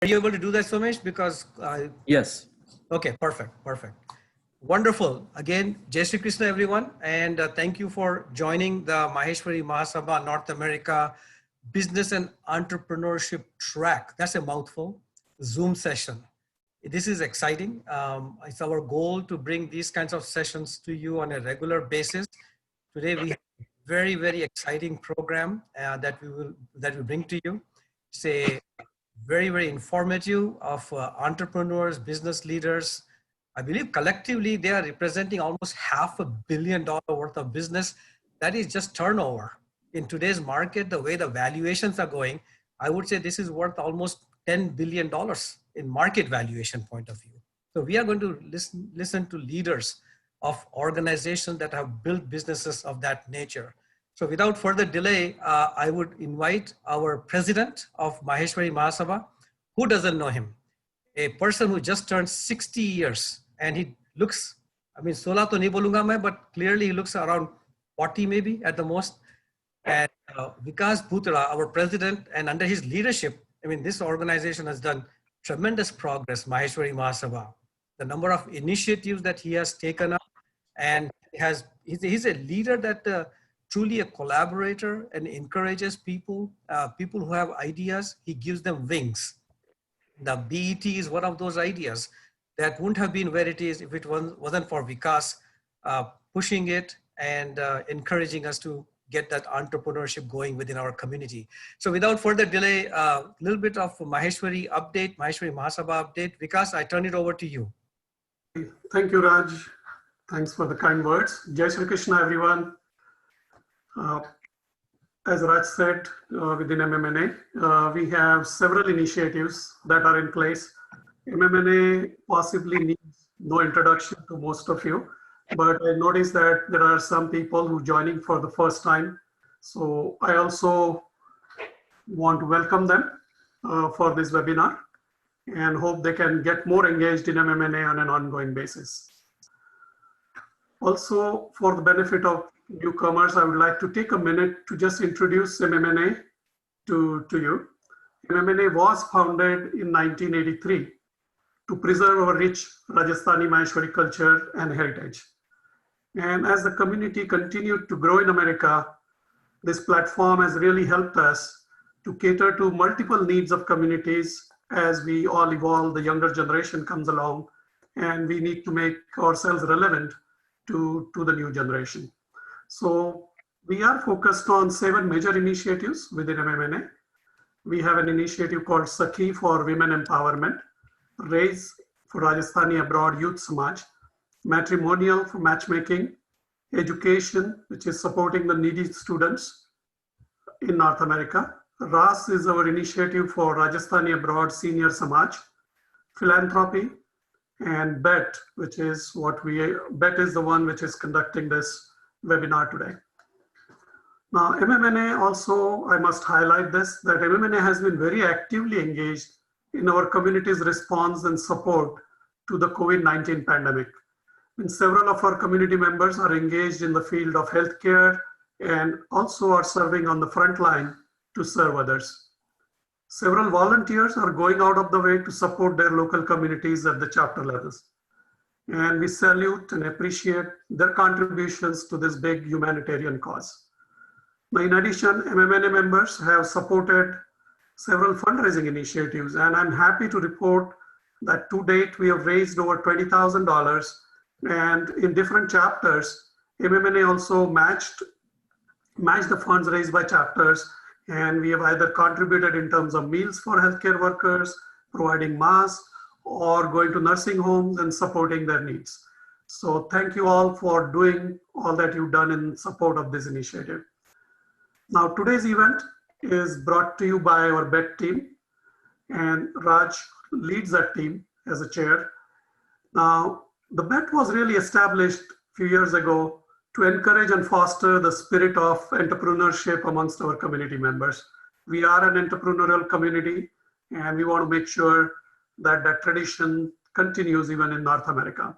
Are you able to do that, Somesh? Because Yes. Okay, perfect, perfect. Wonderful. Again, Jai Shri Krishna, everyone. And thank you for joining the Maheshwari Mahasabha North America Business and Entrepreneurship track. That's a mouthful. Zoom session. This is exciting. It's our goal to bring these kinds of sessions to you on a regular basis. Today we have a very, very exciting program that we bring to you. It's a very, very informative of entrepreneurs, business leaders. I believe collectively they are representing almost $500 million worth of business. That is just turnover. In today's market, the way the valuations are going, I would say this is worth almost $10 billion in market valuation point of view. So we are going to listen to leaders of organizations that have built businesses of that nature. So without further delay, I would invite our president of Maheshwari Mahasabha. Who doesn't know him? A person who just turned 60 years and he looks, I mean, 16 to nahi bolunga main, but clearly he looks around 40 maybe at the most. And Vikas Bhutada, our president, and under his leadership, I mean, this organization has done tremendous progress, Maheshwari Mahasabha. The number of initiatives that he has taken up, and he's a leader that truly a collaborator and encourages people, people who have ideas, he gives them wings. The BET is one of those ideas that wouldn't have been where it is if it wasn't for Vikas pushing it and encouraging us to get that entrepreneurship going within our community. So without further delay, a little bit of Maheshwari update, Maheshwari Mahasabha update. Vikas, I turn it over to you. Thank you, Raj. Thanks for the kind words. Jai Shri Krishna, everyone. As Raj said, within MMNA, we have several initiatives that are in place. MMNA possibly needs no introduction to most of you, but I noticed that there are some people who are joining for the first time. So I also want to welcome them for this webinar and hope they can get more engaged in MMNA on an ongoing basis. Also, for the benefit of newcomers, I would like to take a minute to just introduce MMNA to you. MMNA was founded in 1983 to preserve our rich Rajasthani Maheshwari culture and heritage. And as the community continued to grow in America, this platform has really helped us to cater to multiple needs of communities as we all evolve, the younger generation comes along, and we need to make ourselves relevant to the new generation. So we are focused on 7 major initiatives within MMNA. We have an initiative called Sakhi for Women Empowerment, Raise for Rajasthani Abroad Youth Samaj, Matrimonial for Matchmaking, Education, which is supporting the needy students in North America. RAS is our initiative for Rajasthani Abroad Senior Samaj, Philanthropy, and BET, which is BET is the one which is conducting this webinar today. Now, MMNA also, I must highlight this, that MMNA has been very actively engaged in our community's response and support to the COVID-19 pandemic. And several of our community members are engaged in the field of healthcare and also are serving on the front line to serve others. Several volunteers are going out of the way to support their local communities at the chapter levels. And we salute and appreciate their contributions to this big humanitarian cause. Now, in addition, MMNA members have supported several fundraising initiatives, and I'm happy to report that to date we have raised over $20,000, and in different chapters, MMNA also matched the funds raised by chapters, and we have either contributed in terms of meals for healthcare workers, providing masks, or going to nursing homes and supporting their needs. So thank you all for doing all that you've done in support of this initiative. Now, today's event is brought to you by our BET team, and Raj leads that team as a chair. Now, the BET was really established a few years ago to encourage and foster the spirit of entrepreneurship amongst our community members. We are an entrepreneurial community, and we want to make sure that that tradition continues even in North America.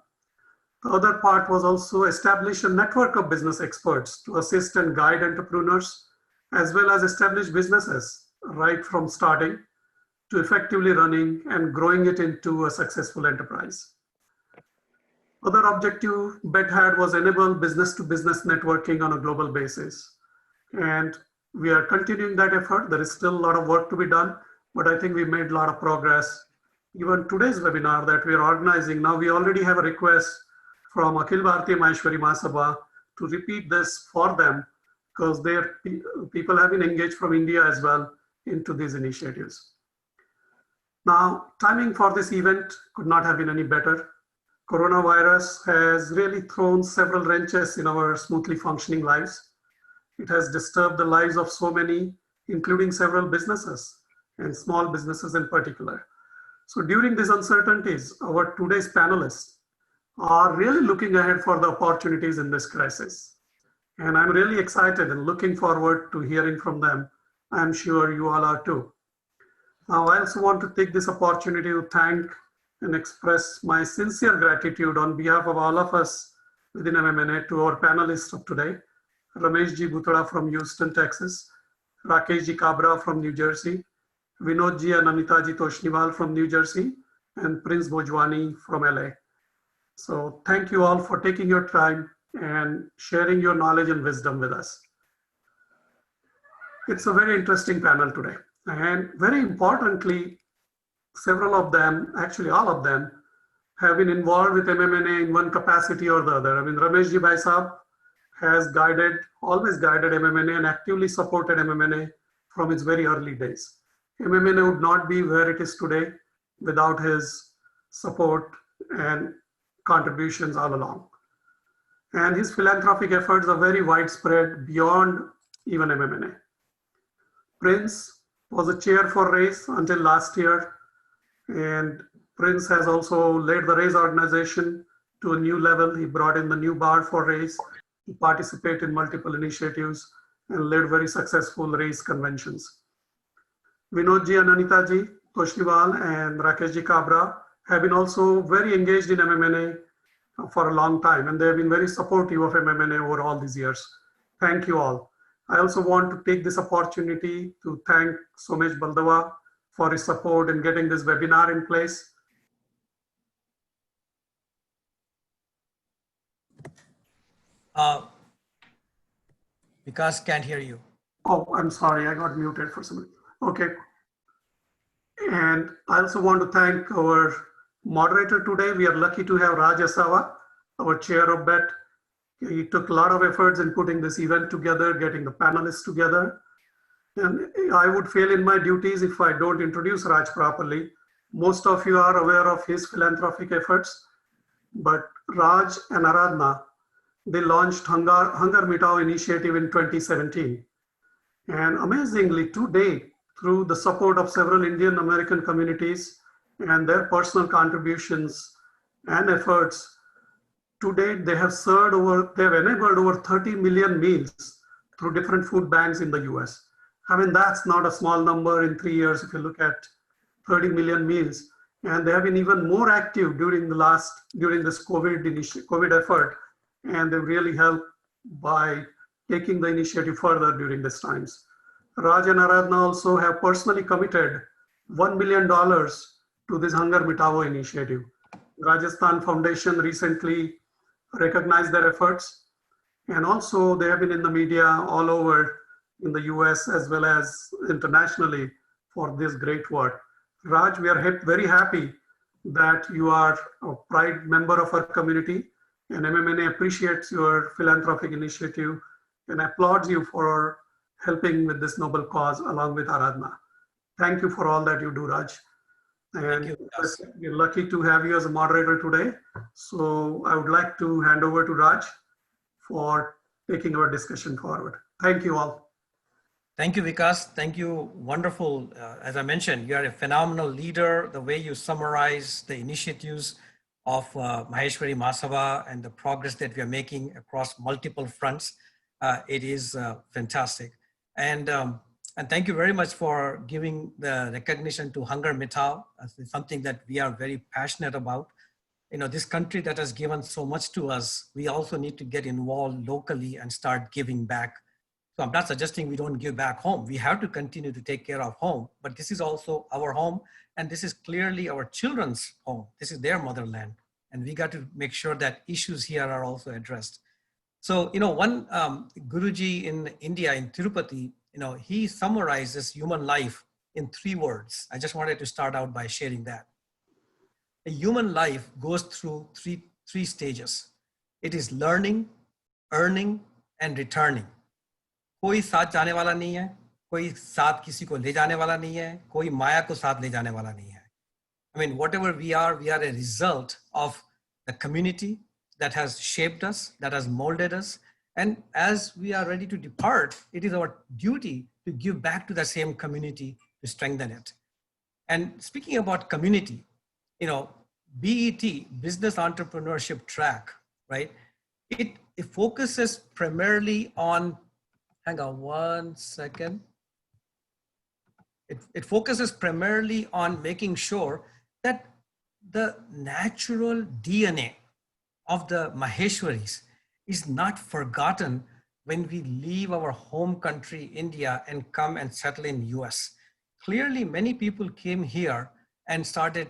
The other part was also establish a network of business experts to assist and guide entrepreneurs, as well as establish businesses right from starting to effectively running and growing it into a successful enterprise. Other objective BET had was enable business-to-business networking on a global basis. And we are continuing that effort. There is still a lot of work to be done, but I think we made a lot of progress. Even today's webinar that we are organizing, now we already have a request from Akhil Bharatiya Maheshwari Mahasabha to repeat this for them because their people have been engaged from India as well into these initiatives. Now, timing for this event could not have been any better. Coronavirus has really thrown several wrenches in our smoothly functioning lives. It has disturbed the lives of so many, including several businesses and small businesses in particular. So during these uncertainties, our today's panelists are really looking ahead for the opportunities in this crisis. And I'm really excited and looking forward to hearing from them. I'm sure you all are too. Now, I also want to take this opportunity to thank and express my sincere gratitude on behalf of all of us within MMNA to our panelists of today, Ramesh ji Bhutada from Houston, Texas, Rakesh ji Kabra from New Jersey, Binod ji and Anita ji Toshniwal from New Jersey, and Prince Bhojwani from LA. So thank you all for taking your time and sharing your knowledge and wisdom with us. It's a very interesting panel today. And very importantly, several of them, actually all of them, have been involved with MMNA in one capacity or the other. I mean, Ramesh ji Bhai Sahab has always guided MMNA and actively supported MMNA from its very early days. MMNA would not be where it is today without his support and contributions all along. And his philanthropic efforts are very widespread beyond even MMNA. Prince was a chair for RAISE until last year, and Prince has also led the RAISE organization to a new level. He brought in the new bar for RAISE. He participated in multiple initiatives and led very successful RAISE conventions. Binod ji and Anita ji, Toshniwal and Rakesh ji Kabra have been also very engaged in MMNA for a long time, and they have been very supportive of MMNA over all these years. Thank you all. I also want to take this opportunity to thank Somesh Baldava for his support in getting this webinar in place. Vikas can't hear you. Oh, I'm sorry, I got muted for some reason. Okay. And I also want to thank our moderator today. We are lucky to have Raj.asava, our chair of BET. He took a lot of efforts in putting this event together, getting the panelists together. And I would fail in my duties if I don't introduce Raj properly. Most of you are aware of his philanthropic efforts, but Raj and Aradhana, they launched Hunger Mitao initiative in 2017. And amazingly, to date, through the support of several Indian American communities and their personal contributions and efforts, to date, they have enabled over 30 million meals through different food banks in the US. I mean, that's not a small number in 3 years if you look at 30 million meals. And they have been even more active during this COVID effort. And they really helped by taking the initiative further during these times. Raj and Aradhana also have personally committed $1 million to this Hunger Mitao initiative. Rajasthan Foundation recently recognized their efforts. And also they have been in the media all over in the US as well as internationally for this great work. Raj, we are very happy that you are a proud member of our community, and MMNA appreciates your philanthropic initiative and applauds you for helping with this noble cause along with Aradhana. Thank you for all that you do, Raj. And we're lucky to have you as a moderator today. So I would like to hand over to Raj for taking our discussion forward. Thank you all. Thank you, Vikas. Thank you. Wonderful. As I mentioned, you are a phenomenal leader. The way you summarize the initiatives of Maheshwari Mahasabha and the progress that we are making across multiple fronts, it is fantastic. And thank you very much for giving the recognition to Hunger Mitao. It's something that we are very passionate about. You know, this country that has given so much to us, we also need to get involved locally and start giving back So I'm not suggesting we don't give back home. We have to continue to take care of home, but this is also our home. And this is clearly our children's home. This is their motherland. And we got to make sure that issues here are also addressed. So, one Guruji in India, in Tirupati, he summarizes human life in 3 words. I just wanted to start out by sharing that. A human life goes through three stages. It is learning, earning, and returning. कोई साथ जाने वाला नहीं है, कोई साथ किसी को ले जाने वाला नहीं है, कोई माया को साथ ले जाने वाला नहीं है. I mean, whatever we are a result of the community that has shaped us, that has molded us. And as we are ready to depart, it is our duty to give back to the same community to strengthen it. And speaking about community, BET, Business Entrepreneurship Track, right? It focuses primarily on, hang on one second. It focuses primarily on making sure that the natural DNA of the Maheshwaris is not forgotten when we leave our home country, India, and come and settle in US. Clearly, many people came here and started,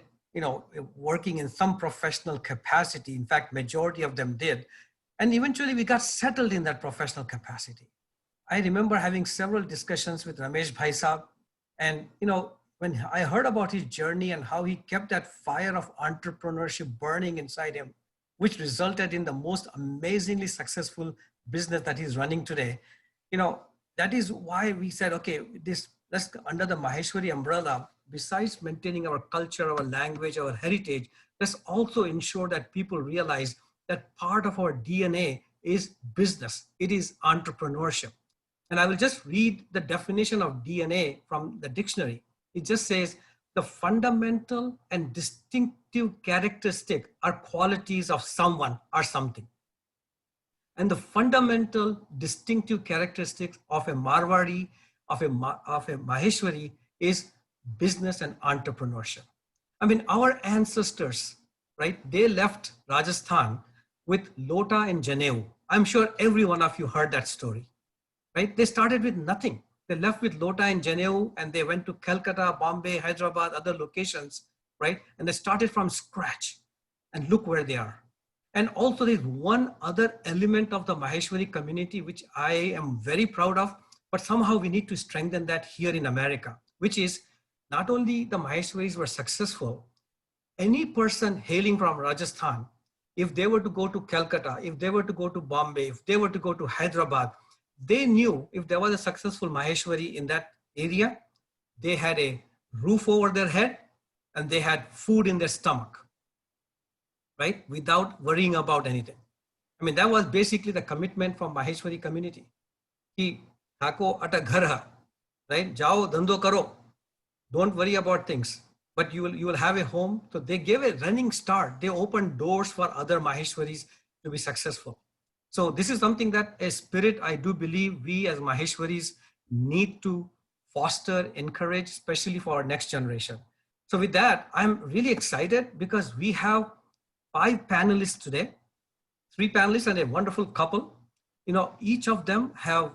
working in some professional capacity. In fact, majority of them did. And eventually we got settled in that professional capacity. I remember having several discussions with Ramesh Bhai Saab. And, when I heard about his journey and how he kept that fire of entrepreneurship burning inside him, which resulted in the most amazingly successful business that he's running today, that is why we said, okay, let's under the Maheshwari umbrella, besides maintaining our culture, our language, our heritage, let's also ensure that people realize that part of our DNA is business. It is entrepreneurship. And I will just read the definition of DNA from the dictionary. It just says the fundamental and distinctive characteristic are qualities of someone or something. And the fundamental distinctive characteristics of a Marwari, of a Maheshwari is business and entrepreneurship. I mean, our ancestors, right? They left Rajasthan with Lota and Janeu. I'm sure every one of you heard that story, right? They started with nothing. They left with Lota and Janeu and they went to Calcutta, Bombay, Hyderabad, other locations, right? And they started from scratch and look where they are. And also there's one other element of the Maheshwari community, which I am very proud of, but somehow we need to strengthen that here in America, which is not only the Maheshwaris were successful, any person hailing from Rajasthan, if they were to go to Calcutta, if they were to go to Bombay, if they were to go to Hyderabad, they knew if there was a successful Maheshwari in that area, they had a roof over their head and they had food in their stomach, right? Without worrying about anything. I mean, that was basically the commitment from Maheshwari community. Ki thako ata ghar hai, right? Jao dhando karo. Don't worry about things, but you will have a home. So they gave a running start. They opened doors for other Maheshwaris to be successful. So this is something that a spirit I do believe we as Maheshwaris need to foster, encourage, especially for our next generation. So with that, I'm really excited because we have 5 panelists today, 3 panelists and a wonderful couple. Each of them have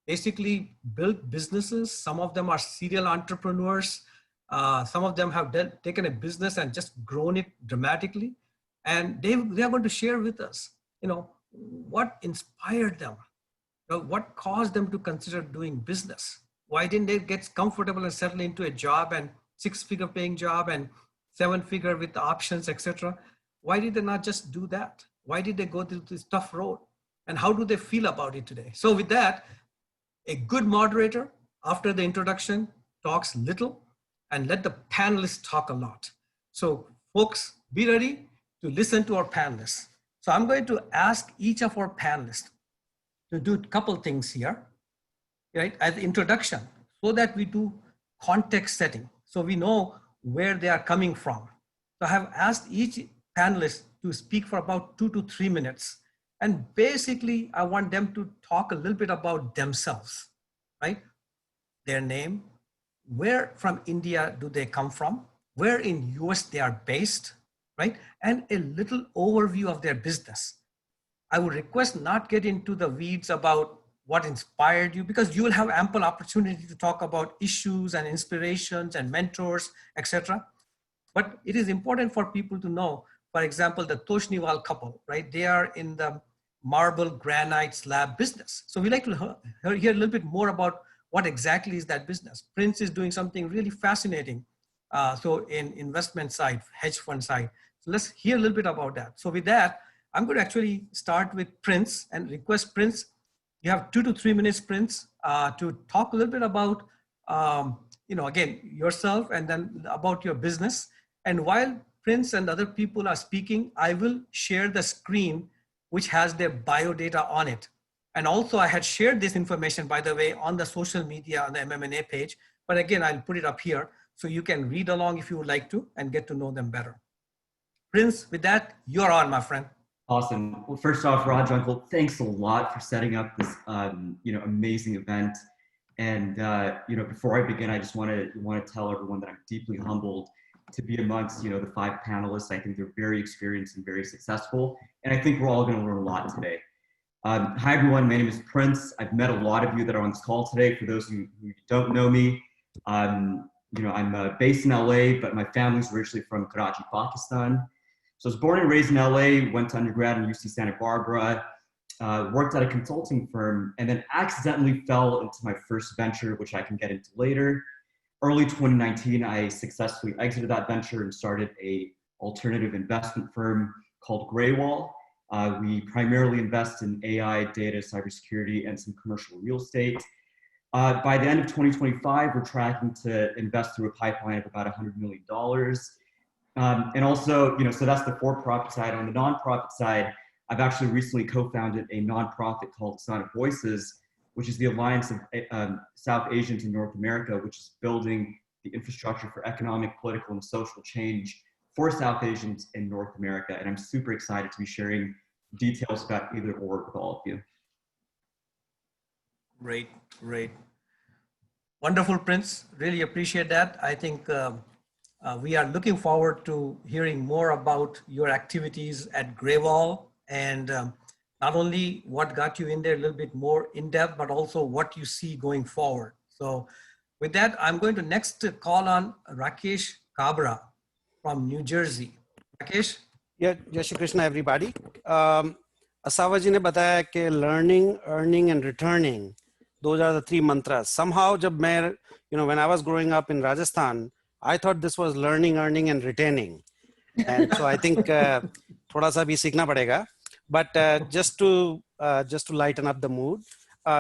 basically built businesses. Some of them are serial entrepreneurs. Some of them have taken a business and just grown it dramatically. And they are going to share with us, what inspired them, what caused them to consider doing business. Why didn't they get comfortable and settle into a job and 6-figure paying job and 7-figure with the options, etc. Why did they not just do that? Why did they go through this tough road? And how do they feel about it today? So with that, a good moderator after the introduction talks little and let the panelists talk a lot. So folks, be ready to listen to our panelists. So I'm going to ask each of our panelists to do a couple things here, right? As the introduction, so that we do context setting. So we know where they are coming from. So I have asked each panelist to speak for about 2 to 3 minutes. And basically, I want them to talk a little bit about themselves, right? Their name, where from India do they come from, where in US they are based, right? And a little overview of their business. I would request not get into the weeds about what inspired you, because you will have ample opportunity to talk about issues and inspirations and mentors, etc. But it is important for people to know, for example, the Toshniwal couple, right? They are in the marble granite slab business. So we like to hear a little bit more about what exactly is that business. Prince is doing something really fascinating. So in investment side, hedge fund side. So let's hear a little bit about that. So with that, I'm going to actually start with Prince and request Prince. You have 2 to 3 minutes, Prince, to talk a little bit about, again, yourself and then about your business. And while Prince and other people are speaking, I will share the screen which has their bio data on it. And also I had shared this information, by the way, on the social media on the MMNA page. But again, I'll put it up here so you can read along if you would like to and get to know them better. Prince, with that, you're on, my friend. Awesome. Well, first off, Raj, Uncle, thanks a lot for setting up this, amazing event. And before I begin, I just want to tell everyone that I'm deeply humbled to be amongst the 5 panelists. I think they're very experienced and very successful, and I think we're all going to learn a lot today. Hi everyone, my name is Prince. I've met a lot of you that are on this call today. For those who don't know me, I'm based in LA, but my family's originally from Karachi, Pakistan. So I was born and raised in LA, went to undergrad in UC Santa Barbara, worked at a consulting firm, and then accidentally fell into my first venture, which I can get into later. Early 2019, I successfully exited that venture and started a alternative investment firm called Graywall. We primarily invest in AI, data, cybersecurity, and some commercial real estate. By the end of 2025, we're tracking to invest through a pipeline of about $100 million. And also, so that's the for-profit side. On the nonprofit side, I've actually recently co-founded a nonprofit called Sonic Voices, which is the Alliance of South Asians in North America, which is building the infrastructure for economic, political, and social change for South Asians in North America. And I'm super excited to be sharing details about either or with all of you. Great, great. Wonderful, Prince. Really appreciate that. I think we are looking forward to hearing more about your activities at Graywall, and not only what got you in there a little bit more in depth, but also what you see going forward. So with that, I'm going to next call on Rakesh Kabra from New Jersey. Rakesh? Yeah, Jai Shri Krishna, everybody. Asava ji ne bataya ke learning, earning, and returning, those are the 3 mantras. Somehow, when I was growing up in Rajasthan, I thought this was learning, earning, and retaining. And so I think thoda sa bhi seekhna padega. But just to lighten up the mood.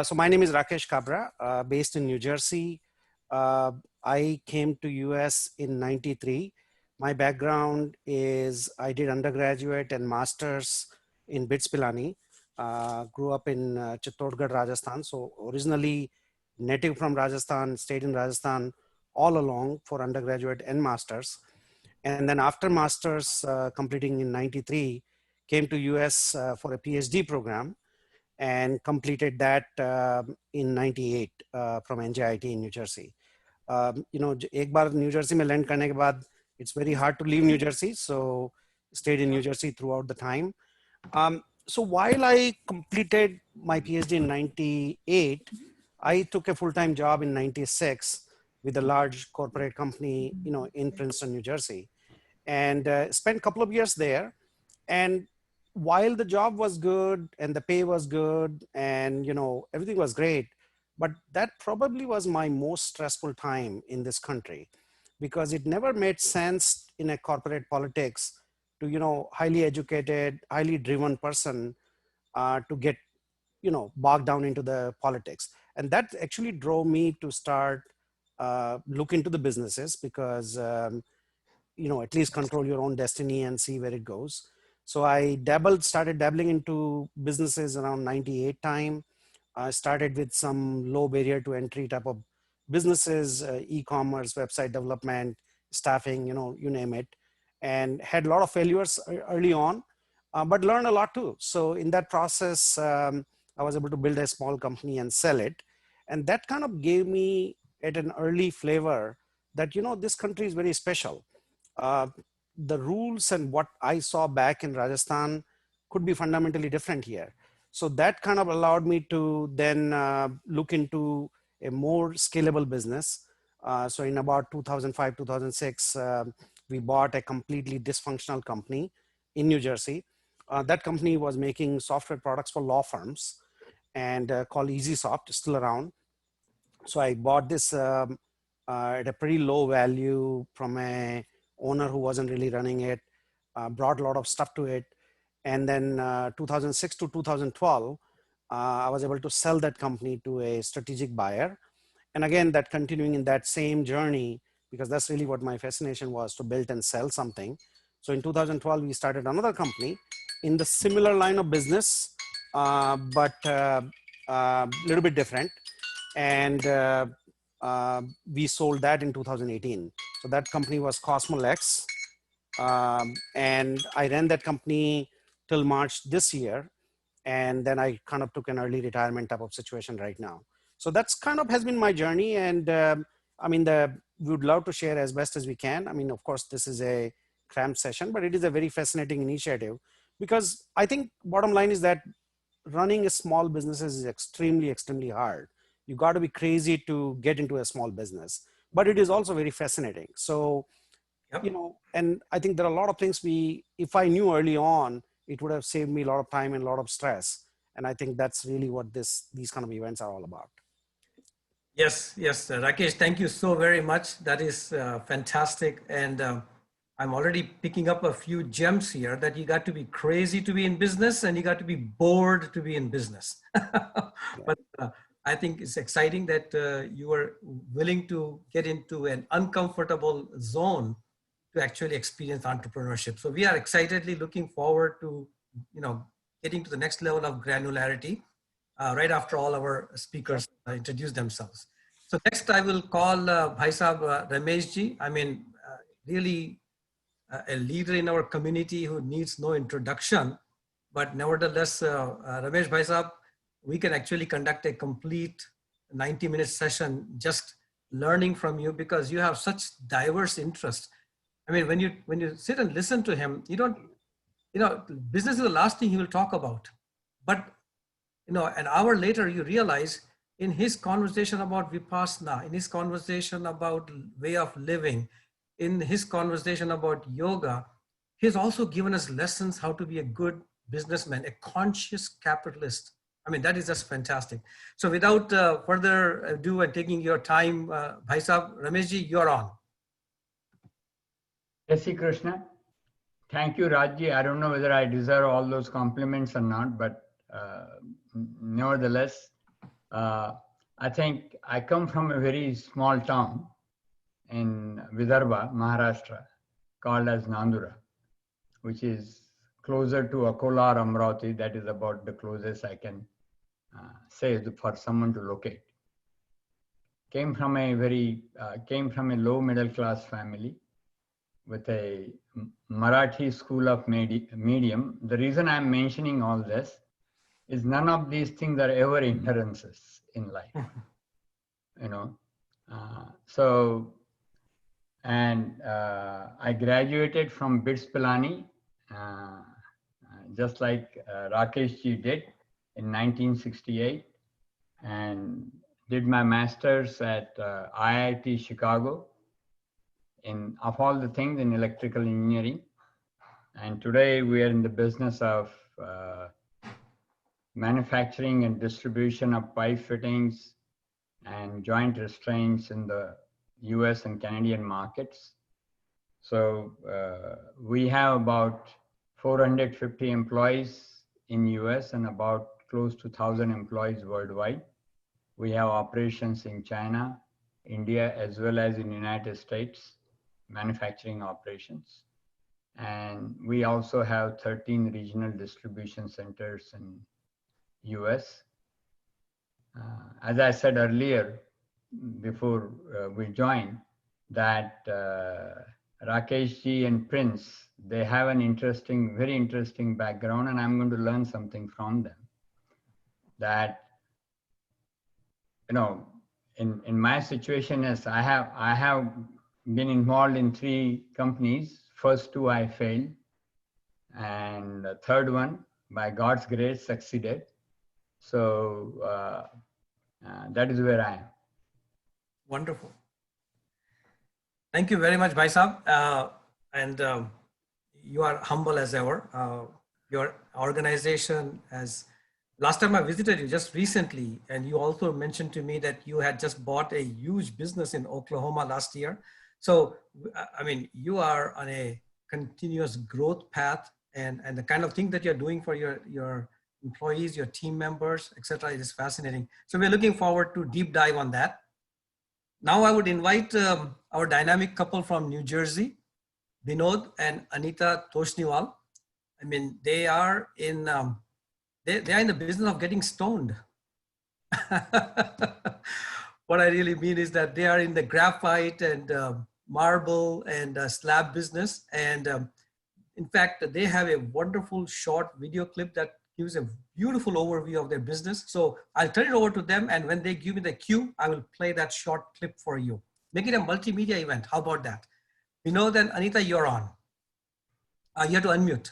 So my name is Rakesh Kabra, based in New Jersey. I came to US in '93. My background is I did undergraduate and master's in BITS Pilani. Grew up in Chittorgarh, Rajasthan. So originally native from Rajasthan, stayed in Rajasthan all along for undergraduate and master's. And then after master's completing in '93, came to US for a PhD program and completed that in '98 from NJIT in New Jersey. एक बार New Jersey में land करने के बाद, it's very hard to leave New Jersey. So stayed in New Jersey throughout the time. So while I completed my PhD in '98, I took a full-time job in '96 with a large corporate company, in Princeton, New Jersey, and spent a couple of years there. And while the job was good and the pay was good and everything was great, but that probably was my most stressful time in this country, because it never made sense in a corporate politics to highly educated, highly driven person to get bogged down into the politics. And that actually drove me to start look into the businesses, because at least control your own destiny and see where it goes. So I started dabbling into businesses around '98 time. I started with some low barrier to entry type of businesses, e-commerce, website development, staffing, you name it, and had a lot of failures early on, but learned a lot too. So in that process, I was able to build a small company and sell it. And that kind of gave me at an early flavor that, this country is very special. The rules and what I saw back in Rajasthan could be fundamentally different here. So that kind of allowed me to then look into a more scalable business. So in about 2005, 2006, we bought a completely dysfunctional company in New Jersey. That company was making software products for law firms and called EasySoft, still around. So I bought this at a pretty low value from a owner who wasn't really running it, brought a lot of stuff to it. And then 2006 to 2012, I was able to sell that company to a strategic buyer. And again, that continuing in that same journey, because that's really what my fascination was, to build and sell something. So in 2012, we started another company in the similar line of business, but a little bit different. And we sold that in 2018. So that company was CosmoLex. And I ran that company till March this year. And then I kind of took an early retirement type of situation right now. So that's kind of has been my journey. And I mean, we would love to share as best as we can. I mean, of course, this is a cramped session, but it is a very fascinating initiative, because I think bottom line is that running a small business is extremely, extremely hard. You got to be crazy to get into a small business, but it is also very fascinating. So, Yep. you know, and I think there are a lot of things if I knew early on, it would have saved me a lot of time and a lot of stress. And I think that's really what these kind of events are all about. Yes, yes, Rakesh, thank you so very much. That is fantastic. And I'm already picking up a few gems here, that you got to be crazy to be in business and you got to be bored to be in business. But I think it's exciting that you are willing to get into an uncomfortable zone to actually experience entrepreneurship. So we are excitedly looking forward to, getting to the next level of granularity right after all our speakers introduce themselves. So next I will call Bhai Sahab Ramesh ji. I mean, really a leader in our community who needs no introduction, but nevertheless, Ramesh Bhai Sahab, we can actually conduct a complete 90-minute session just learning from you, because you have such diverse interests. I mean, when you sit and listen to him, business is the last thing he will talk about. But, an hour later, you realize in his conversation about Vipassana, in his conversation about way of living, in his conversation about yoga, he's also given us lessons how to be a good businessman, a conscious capitalist. I mean, that is just fantastic. So without further ado and taking your time, Bhai Sahab, Ramesh ji, you're on. Jai Shri Krishna. Thank you, Rajji. I don't know whether I deserve all those compliments or not, but nevertheless, I think I come from a very small town in Vidarbha, Maharashtra, called as Nandura, which is closer to Akola or Amravati. That is about the closest I can say for someone to locate. Came from a low middle class family with a Marathi school of medium. The reason I'm mentioning all this is none of these things are ever hindrances in life, I graduated from BITS Pilani, just like Rakesh ji did in 1968, and did my master's at IIT Chicago of all the things in electrical engineering. And today we are in the business of manufacturing and distribution of pipe fittings and joint restraints in the US and Canadian markets. So we have about 450 employees in US and about close to 1,000 employees worldwide. We have operations in China, India, as well as in the United States, manufacturing operations. And we also have 13 regional distribution centers in US. As I said earlier, before we joined, that Rakesh ji and Prince, they have an very interesting background, and I'm going to learn something from them. That, in my situation is I have been involved in 3 companies. First 2 I failed, and the third one, by God's grace, succeeded. So that is where I am. Wonderful. Thank you very much, Bhai Saab. And you are humble as ever. Your organization has, last time I visited you just recently, and you also mentioned to me that you had just bought a huge business in Oklahoma last year. So, I mean, you are on a continuous growth path, and the kind of thing that you're doing for your employees, your team members, etc. is fascinating. So we're looking forward to deep dive on that. Now I would invite our dynamic couple from New Jersey, Binod and Anita Toshniwal. I mean, they are in they are in the business of getting stoned. What I really mean is that they are in the graphite and marble and slab business. And in fact, they have a wonderful short video clip that gives a beautiful overview of their business. So I'll turn it over to them. And when they give me the cue, I will play that short clip for you. Make it a multimedia event. How about that? Binod and Anita, you're on. You have to unmute.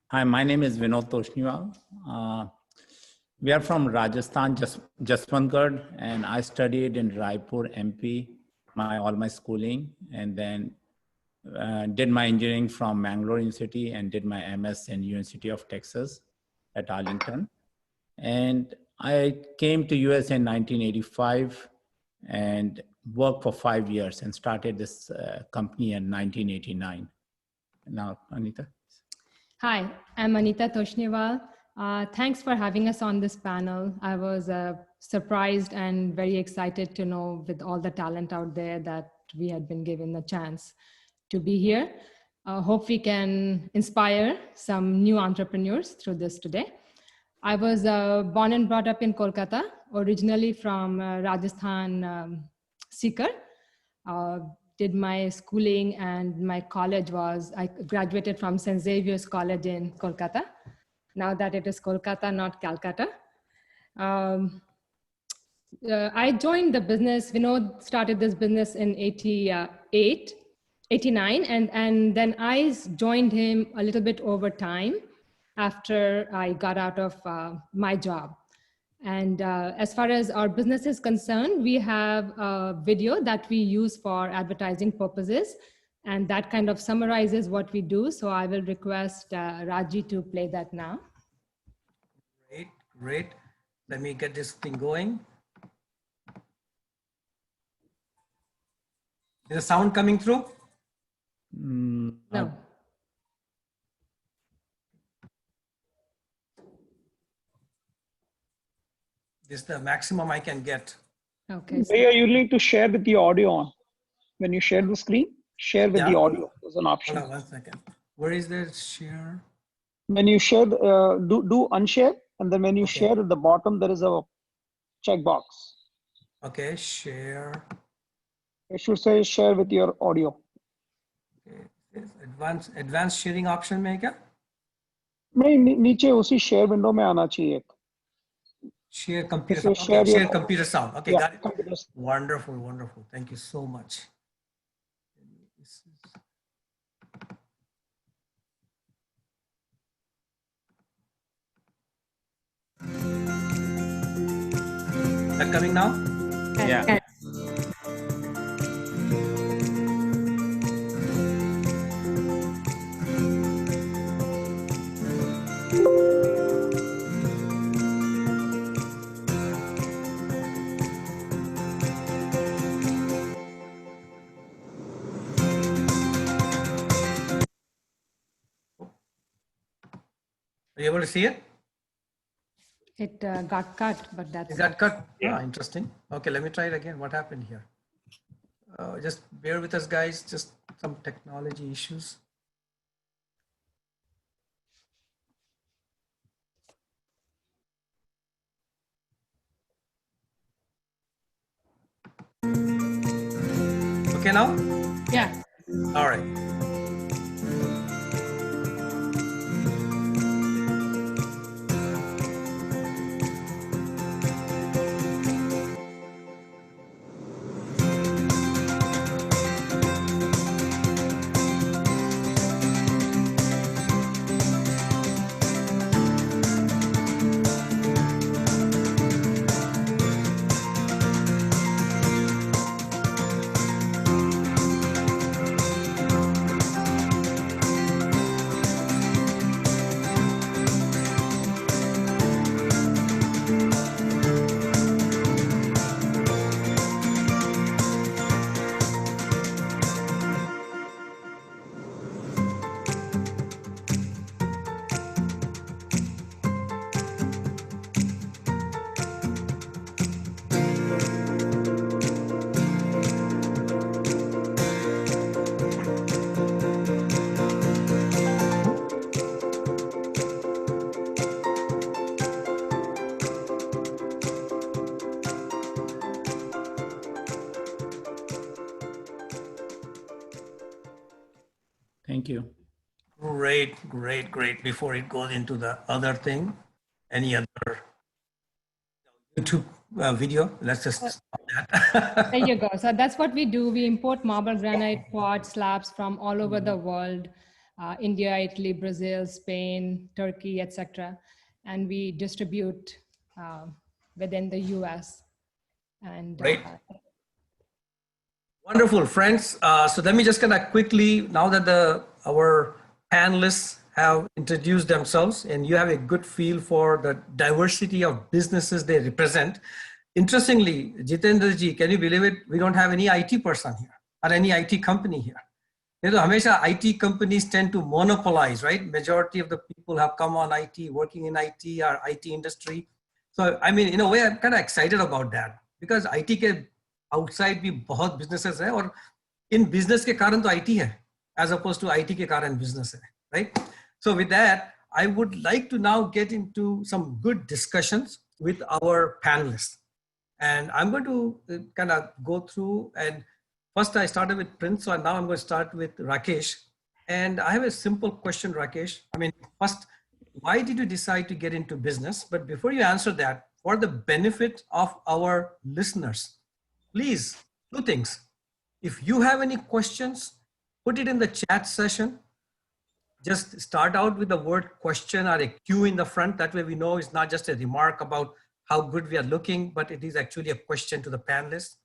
Hi, my name is Vinod Toshniwal. We are from Rajasthan, Jaswantgarh, and I studied in Raipur, MP, all my schooling, and then did my engineering from Mangalore University and did my MS in University of Texas at Arlington. And I came to US in 1985 and worked for 5 years and started this company in 1989. Now, Anita. Hi, I'm Anita Toshniwal. Thanks for having us on this panel. I was surprised and very excited to know, with all the talent out there, that we had been given the chance to be here. Hope we can inspire some new entrepreneurs through this today. I was born and brought up in Kolkata, originally from Rajasthan, Sikar. Did my schooling and my college I graduated from St. Xavier's College in Kolkata. Now that it is Kolkata, not Calcutta. I joined the business. Vinod started this business in 89, and then I joined him a little bit over time after I got out of my job. And as far as our business is concerned, we have a video that we use for advertising purposes, and that kind of summarizes what we do. So I will request Raji to play that now. Great, great. Let me get this thing going. Is the sound coming through? No. This is the maximum I can get. Okay. Where you need to share with the audio on. When you share the screen, share with the audio. There's an option. Hold on 1 second. Where is the share? When you share, do unshare, and then when you share at the bottom, there is a checkbox. Okay, share. It should say share with your audio. Okay. Advanced sharing option में क्या? नहीं नीचे उसी share window में आना चाहिए. Share computer So sound. share Okay, your- share computer sound. Okay, Yeah, got it. computer sound. Wonderful, wonderful. Thank you so much. That coming now? Yeah. Are you able to see it? It got cut, but that's It got cut. Yeah. Interesting. Okay, let me try it again. What happened here? Just bear with us, guys. Just some technology issues. Okay now? yeah. All right. Thank you. Great, great, great. Before it goes into the other thing, any other YouTube video? Let's just stop that. There you go. So that's what we do. We import marble granite quartz slabs from all over the world, India, Italy, Brazil, Spain, Turkey, etc. And we distribute within the US. And Great. Wonderful, friends. So let me just kind of quickly, now that our panelists have introduced themselves and you have a good feel for the diversity of businesses they represent. Interestingly, Jitendra ji, can you believe it? We don't have any IT person here or any IT company here. You know, Hamesha IT companies tend to monopolize, right? Majority of the people have come on IT, working in IT or IT industry. So, I mean, in a way, I'm kind of excited about that because IT के outside भी बहुत businesses है और in business के कारण तो IT है as opposed to IT के कारण business है, right? So with that, I would like to now get into some good discussions with our panelists. And I'm going to kind of go through, and first I started with Prince, so now I'm going to start with Rakesh. And I have a simple question, Rakesh. I mean, first, why did you decide to get into business? But before you answer that, for the benefit of our listeners, please, two things. If you have any questions, put it in the chat session. Just start out with the word question or a Q in the front. That way we know it's not just a remark about how good we are looking, but it is actually a question to the panelists.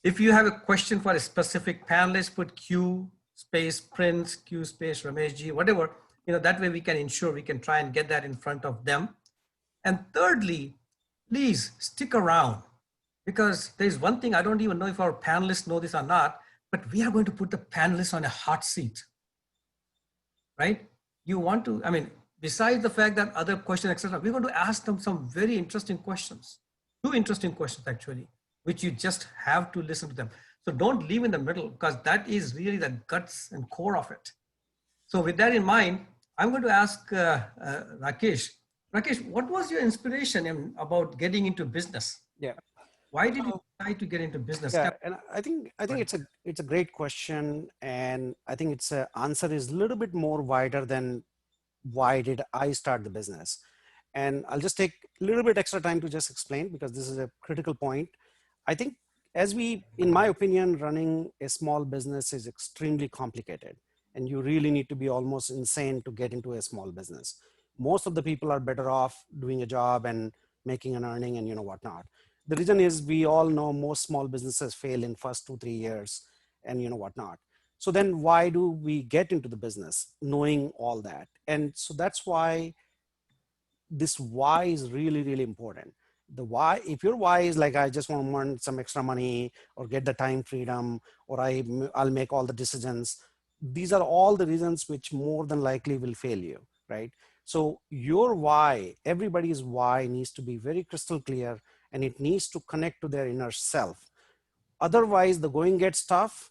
If you have a question for a specific panelist, put Q space Prince, Q space Ramesh ji, whatever, you know, that way we can ensure we can try and get that in front of them. And thirdly, please stick around because there's one thing, I don't even know if our panelists know this or not, but we are going to put the panelists on a hot seat, right? You want to, I mean, besides the fact that other questions, etc., we're going to ask them some very interesting questions, two interesting questions actually, which you just have to listen to them. So don't leave in the middle because that is really the guts and core of it. So with that in mind, I'm going to ask Rakesh. Rakesh, what was your inspiration about getting into business? Yeah. Why did you decide to get into business? Yeah, and I think it's a great question, and I think its answer is a little bit more wider than why did I start the business. And I'll just take a little bit extra time to just explain because this is a critical point. I think in my opinion, running a small business is extremely complicated and you really need to be almost insane to get into a small business. Most of the people are better off doing a job and making an earning and whatnot. The reason is we all know most small businesses fail in first 2-3 years and whatnot. So then why do we get into the business knowing all that? And so that's why this why is really, really important. The why, if your why is like, I just want to earn some extra money or get the time freedom, or I'll make all the decisions. These are all the reasons which more than likely will fail you, right? So your why, everybody's why needs to be very crystal clear and it needs to connect to their inner self. Otherwise the going gets tough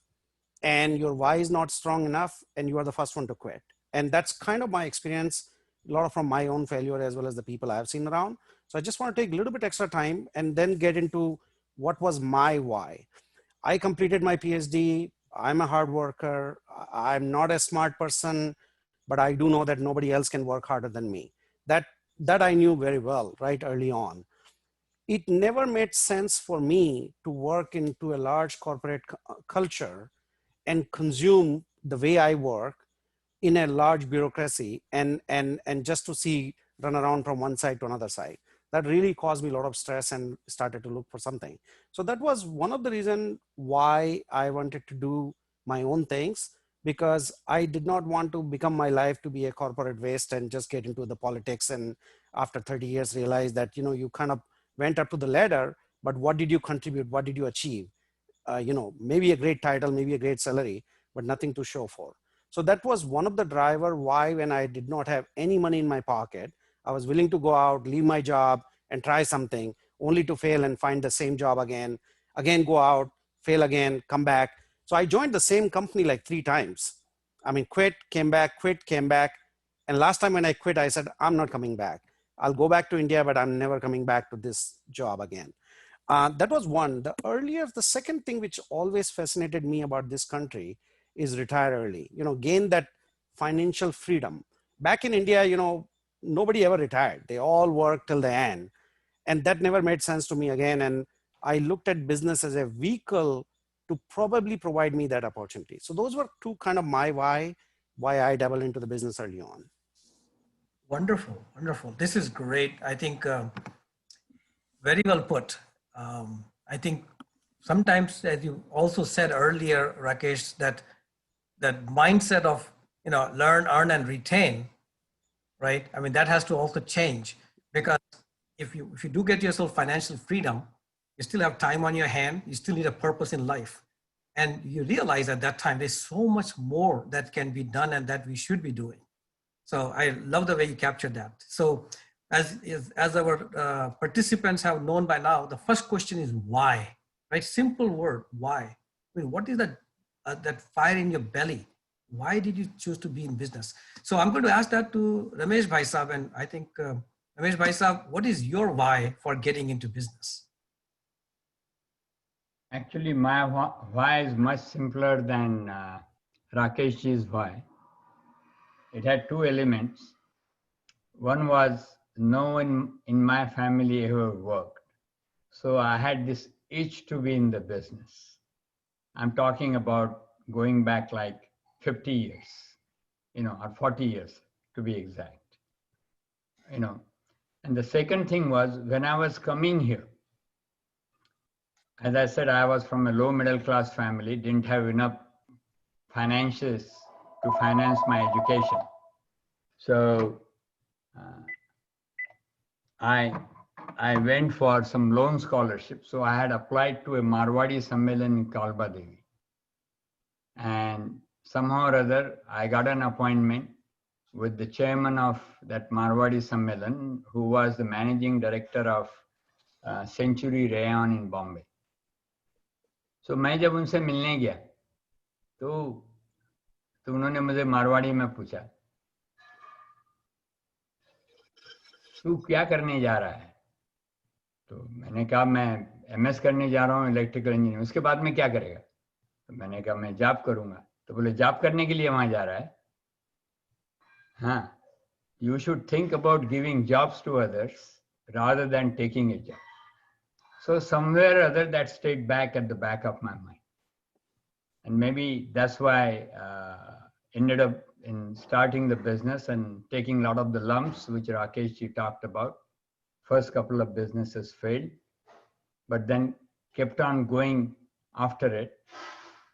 and your why is not strong enough and you are the first one to quit. And that's kind of my experience, a lot from my own failure as well as the people I've seen around. So I just want to take a little bit extra time and then get into what was my why. I completed my PhD. I'm a hard worker. I'm not a smart person, but I do know that nobody else can work harder than me. That I knew very well right early on. It never made sense for me to work into a large corporate culture and consume the way I work in a large bureaucracy and just to see run around from one side to another side. That really caused me a lot of stress and started to look for something. So that was one of the reasons why I wanted to do my own things, because I did not want to become my life to be a corporate waste and just get into the politics. And after 30 years realize that, you kind of went up to the ladder, but what did you contribute? What did you achieve? Maybe a great title, maybe a great salary, but nothing to show for. So that was one of the driver why when I did not have any money in my pocket, I was willing to go out, leave my job and try something only to fail and find the same job again go out, fail again, come back. So I joined the same company like 3 times. I mean, quit, came back, quit, came back. And last time when I quit, I said, I'm not coming back. I'll go back to India, but I'm never coming back to this job again. That was one. The second thing which always fascinated me about this country is retire early, gain that financial freedom. Back in India, nobody ever retired. They all worked till the end. And that never made sense to me again. And I looked at business as a vehicle to probably provide me that opportunity. So those were two kind of my why I dabbled into the business early on. Wonderful, wonderful. This is great. I think very well put. I think sometimes, as you also said earlier, Rakesh, that mindset of learn, earn, and retain, right? I mean, that has to also change, because if you do get yourself financial freedom, you still have time on your hand. You still need a purpose in life, and you realize at that time there's so much more that can be done and that we should be doing. So I love the way you captured that. So as our participants have known by now, the first question is why, right? Simple word, why. I mean, what is that fire in your belly? Why did you choose to be in business? So I'm going to ask that to Ramesh Bhai Sahab, and I think Ramesh Bhai Sahab, what is your why for getting into business? Actually, my why is much simpler than Rakesh's why. It had two elements. One was no one in my family ever worked. So I had this itch to be in the business. I'm talking about going back like 50 years, or 40 years to be exact. And the second thing was when I was coming here, as I said, I was from a low middle class family, didn't have enough finances to finance my education. So I went for some loan scholarship. So I had applied to a Marwari Sammelan in Kalba Devi. And somehow or other, I got an appointment with the chairman of that Marwari Sammelan, who was the managing director of Century Rayon in Bombay. So मैं जब उनसे मिलने गया तो उन्होंने मुझे मारवाड़ी में पूछा, तू क्या करने जा रहा है? तो मैंने कहा मैं एमएस करने जा रहा हूँ इलेक्ट्रिकल इंजीनियरिंग. उसके बाद में क्या करेगा? तो मैंने कहा मैं जॉब करूंगा. तो बोले जॉब करने के लिए वहां जा रहा है? हाँ, you should think about giving jobs to others rather than taking a job. So somewhere or other that stayed back at the back of my mind. And maybe that's why ended up in starting the business and taking a lot of the lumps, which Rakesh ji talked about. First couple of businesses failed, but then kept on going after it.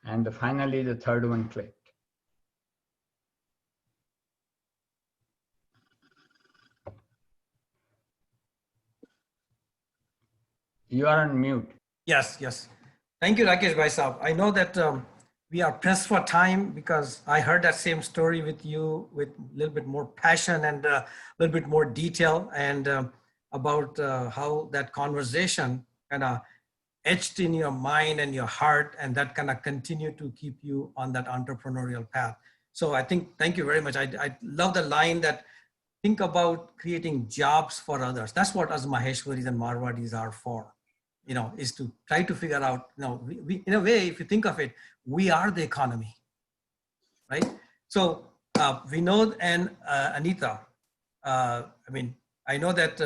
And finally the third one clicked. You are on mute. Yes, yes. Thank you, Rakesh Bhai Sahab. I know that we are pressed for time because I heard that same story with you with a little bit more passion and a little bit more detail, and about how that conversation kind of etched in your mind and your heart, and that kind of continue to keep you on that entrepreneurial path. So I think, thank you very much. I love the line that think about creating jobs for others. That's what us Maheshwaris and Marwadis are for. Is to try to figure out, we in a way, if you think of it, we are the economy, right? So Binod and Anita, I mean, I know that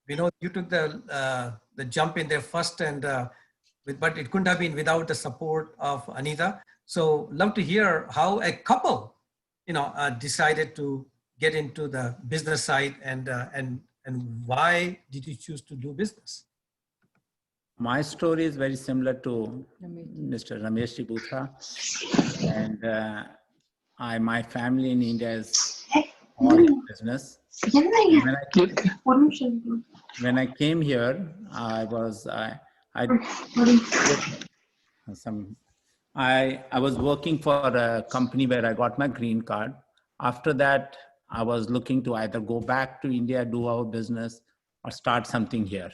Binod, you took the jump in there first, and but it couldn't have been without the support of Anita. So love to hear how a couple, decided to get into the business side, and why did you choose to do business? My story is very similar to Mr. Ramesh Bhutada, and my family in India is all in business. When I came here, I was working for a company where I got my green card. After that, I was looking to either go back to India, do our business, or start something here.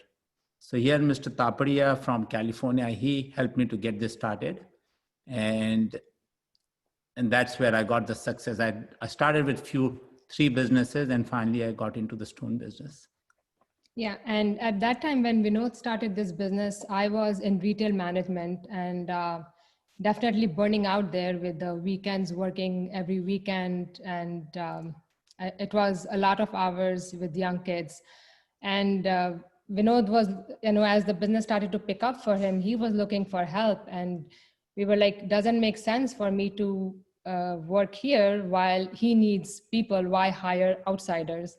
So here, Mr. Tapadia from California, he helped me to get this started. And that's where I got the success. I started with 3 businesses, and finally I got into the stone business. Yeah, and at that time when Binod started this business, I was in retail management, and definitely burning out there with the weekends, working every weekend. And it was a lot of hours with young kids. And Binod was, as the business started to pick up for him, he was looking for help. And we were like, doesn't make sense for me to work here while he needs people. Why hire outsiders?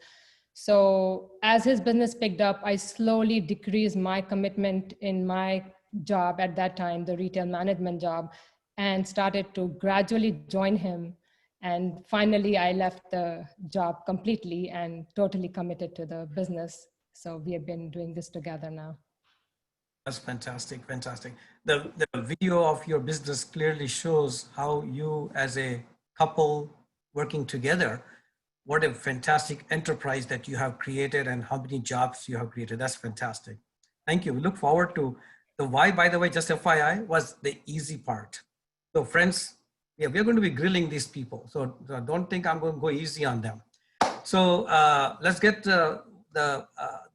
So as his business picked up, I slowly decreased my commitment in my job at that time, the retail management job, and started to gradually join him. And finally, I left the job completely and totally committed to the business. So we have been doing this together now. That's fantastic, fantastic. The video of your business clearly shows how you as a couple working together, what a fantastic enterprise that you have created and how many jobs you have created. That's fantastic. Thank you. We look forward to the why, by the way, just FYI, was the easy part. So friends, yeah, we're going to be grilling these people. So don't think I'm going to go easy on them. So let's get the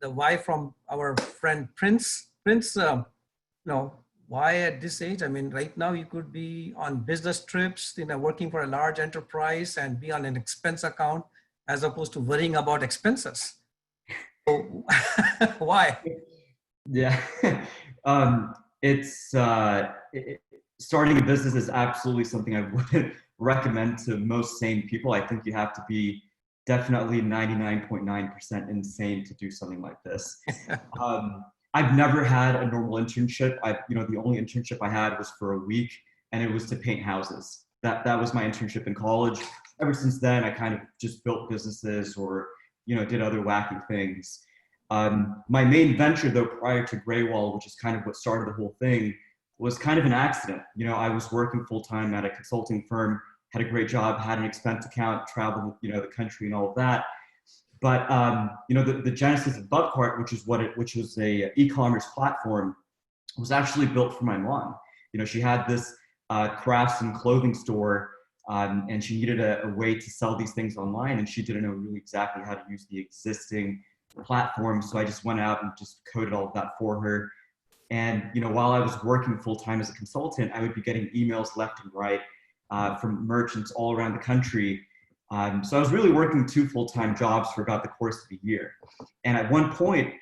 why from our friend Prince. Prince, why at this age? I mean, right now you could be on business trips, working for a large enterprise and be on an expense account as opposed to worrying about expenses. So, why? Yeah, starting a business is absolutely something I wouldn't recommend to most sane people. I think you have to be definitely 99.9% insane to do something like this. I've never had a normal internship. The only internship I had was for a week, and it was to paint houses. That was my internship in college. Ever since then, I kind of just built businesses or did other wacky things. My main venture, though, prior to Graywall, which is kind of what started the whole thing, was kind of an accident. I was working full time at a consulting firm, had a great job, had an expense account, traveled the country and all of that. But the genesis of Bubcart, which was a e-commerce platform, was actually built for my mom. She had this crafts and clothing store, and she needed a way to sell these things online, and she didn't know really exactly how to use the existing platform. So I just went out and just coded all of that for her. And while I was working full time as a consultant, I would be getting emails left and right from merchants all around the country. So I was really working 2 full-time jobs for about the course of a year. And at one point,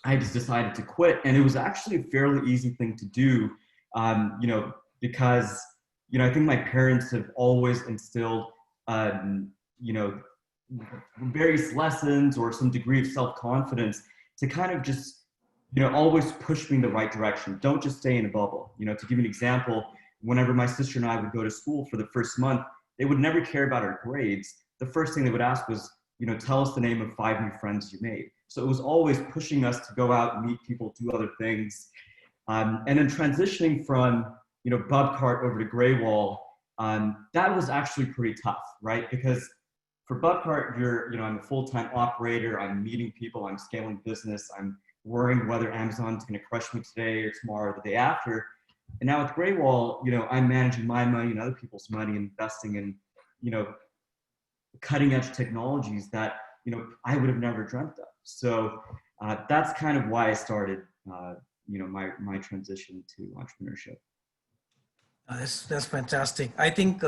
I just decided to quit. And it was actually a fairly easy thing to do, because, I think my parents have always instilled, various lessons or some degree of self-confidence to kind of just, always push me in the right direction. Don't just stay in a bubble. To give you an example, whenever my sister and I would go to school for the first month, they would never care about our grades. The first thing they would ask was, tell us the name of 5 new friends you made. So it was always pushing us to go out and meet people, do other things. And then transitioning from, Bubcart over to Graywall, that was actually pretty tough, right? Because for Bubcart, I'm a full-time operator, I'm meeting people, I'm scaling business, I'm worrying whether Amazon's gonna crush me today or tomorrow or the day after. And now with Graywall, I'm managing my money and other people's money, investing in, cutting edge technologies that, I would have never dreamt of. So that's kind of why I started, my transition to entrepreneurship. That's fantastic. I think,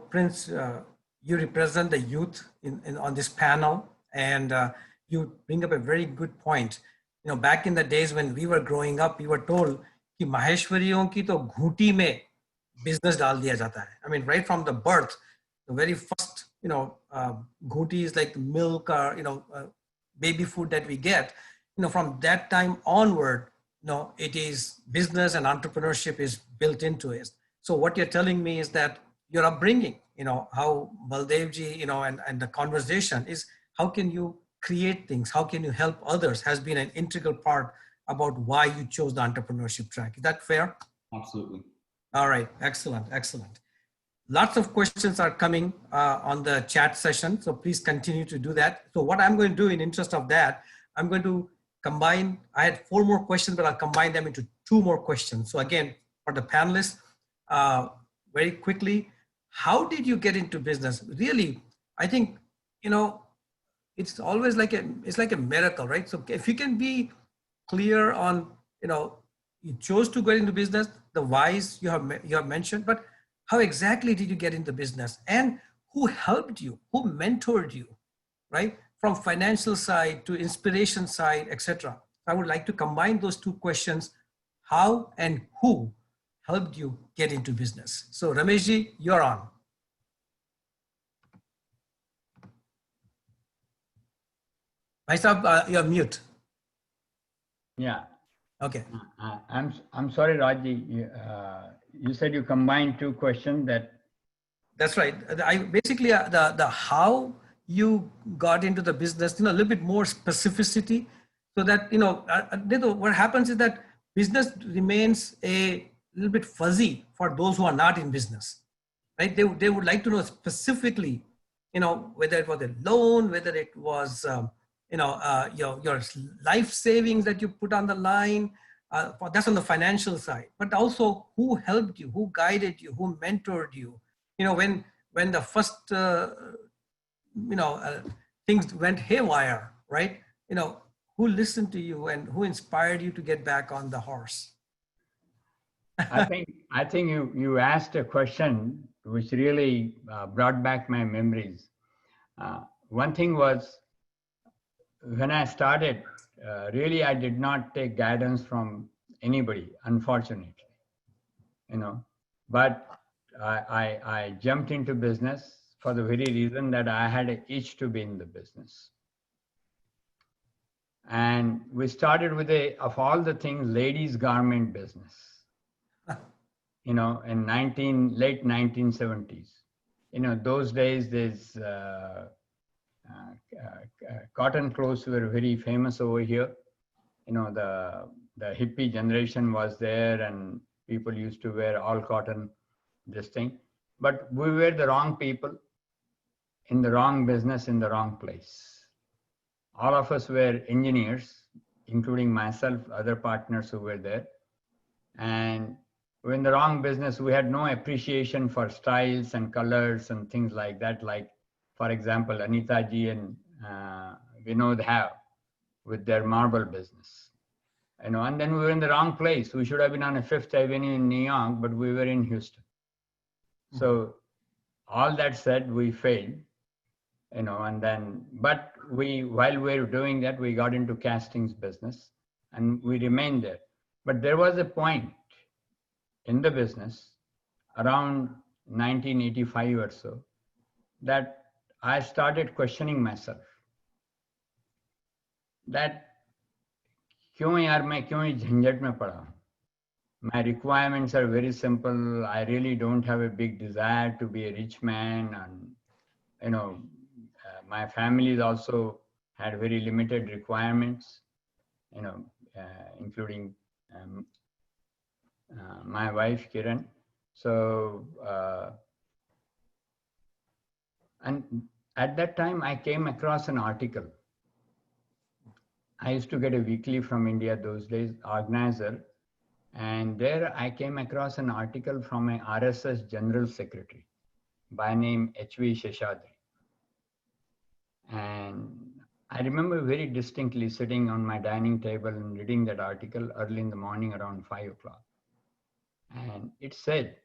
Prince, you represent the youth on this panel, and you bring up a very good point. Back in the days when we were growing up, we were told कि माहेश्वरियों की तो घूंटी में business डाल दिया जाता है. I mean, right from the birth, the very first, घूंटी is like milk or, baby food that we get. From that time onward, it is business and entrepreneurship is built into it. So what you're telling me is that your upbringing, how Baldevji, and the conversation is how can you create things? How can you help others has been an integral part about why you chose the entrepreneurship track. Is that fair? Absolutely. All right. Excellent. Excellent. Lots of questions are coming on the chat session. So please continue to do that. So what I'm going to do in interest of that, I'm going to combine, I had 4 more questions, but I'll combine them into 2 more questions. So again, for the panelists, very quickly, how did you get into business? Really, I think, it's always it's like a miracle, right? So if you can be clear on, you chose to go into business, the whys you have mentioned, but how exactly did you get into business, and who helped you, who mentored you, right? From financial side to inspiration side, etc. I would like to combine those two questions: how and who helped you get into business. So Rameshji, you're on. Maheswari, you're mute. Yeah. Okay. I'm sorry, Raji. You said you combined two questions that. That's right. I basically the how you got into the business, a little bit more specificity, so that what happens is that business remains a little bit fuzzy for those who are not in business, right? They would like to know specifically, whether it was a loan, whether it was your life savings that you put on the line. That's on the financial side, but also who helped you, who guided you, who mentored you. When the first things went haywire, right? Who listened to you and who inspired you to get back on the horse? I think you asked a question which really brought back my memories. One thing was, when I started, really I did not take guidance from anybody, unfortunately, but I jumped into business for the very reason that I had an itch to be in the business. And we started with of all the things, ladies garment business, in late 1970s. Those days there's cotton clothes were very famous over here. The hippie generation was there and people used to wear all cotton, this thing. But we were the wrong people in the wrong business in the wrong place. All of us were engineers, including myself, other partners who were there. And we're in the wrong business. We had no appreciation for styles and colors and things like that. Like, for example, Anita ji and Binod have with their marble business. And then we were in the wrong place. We should have been on a Fifth Avenue in New York, but we were in Houston. So all that said, we failed, and then, but while we were doing that, we got into castings business and we remained there. But there was a point in the business around 1985 or so that I started questioning myself. That, क्यों यार मैं क्यों इस झंझट में पड़ा? My requirements are very simple. I really don't have a big desire to be a rich man, and my family also had very limited requirements, including my wife Kiran. So and at that time I came across an article. I used to get a weekly from India those days, Organizer. And there I came across an article from an RSS General Secretary by name H.V. Sheshadri. And I remember very distinctly sitting on my dining table and reading that article early in the morning around 5 o'clock. And it said,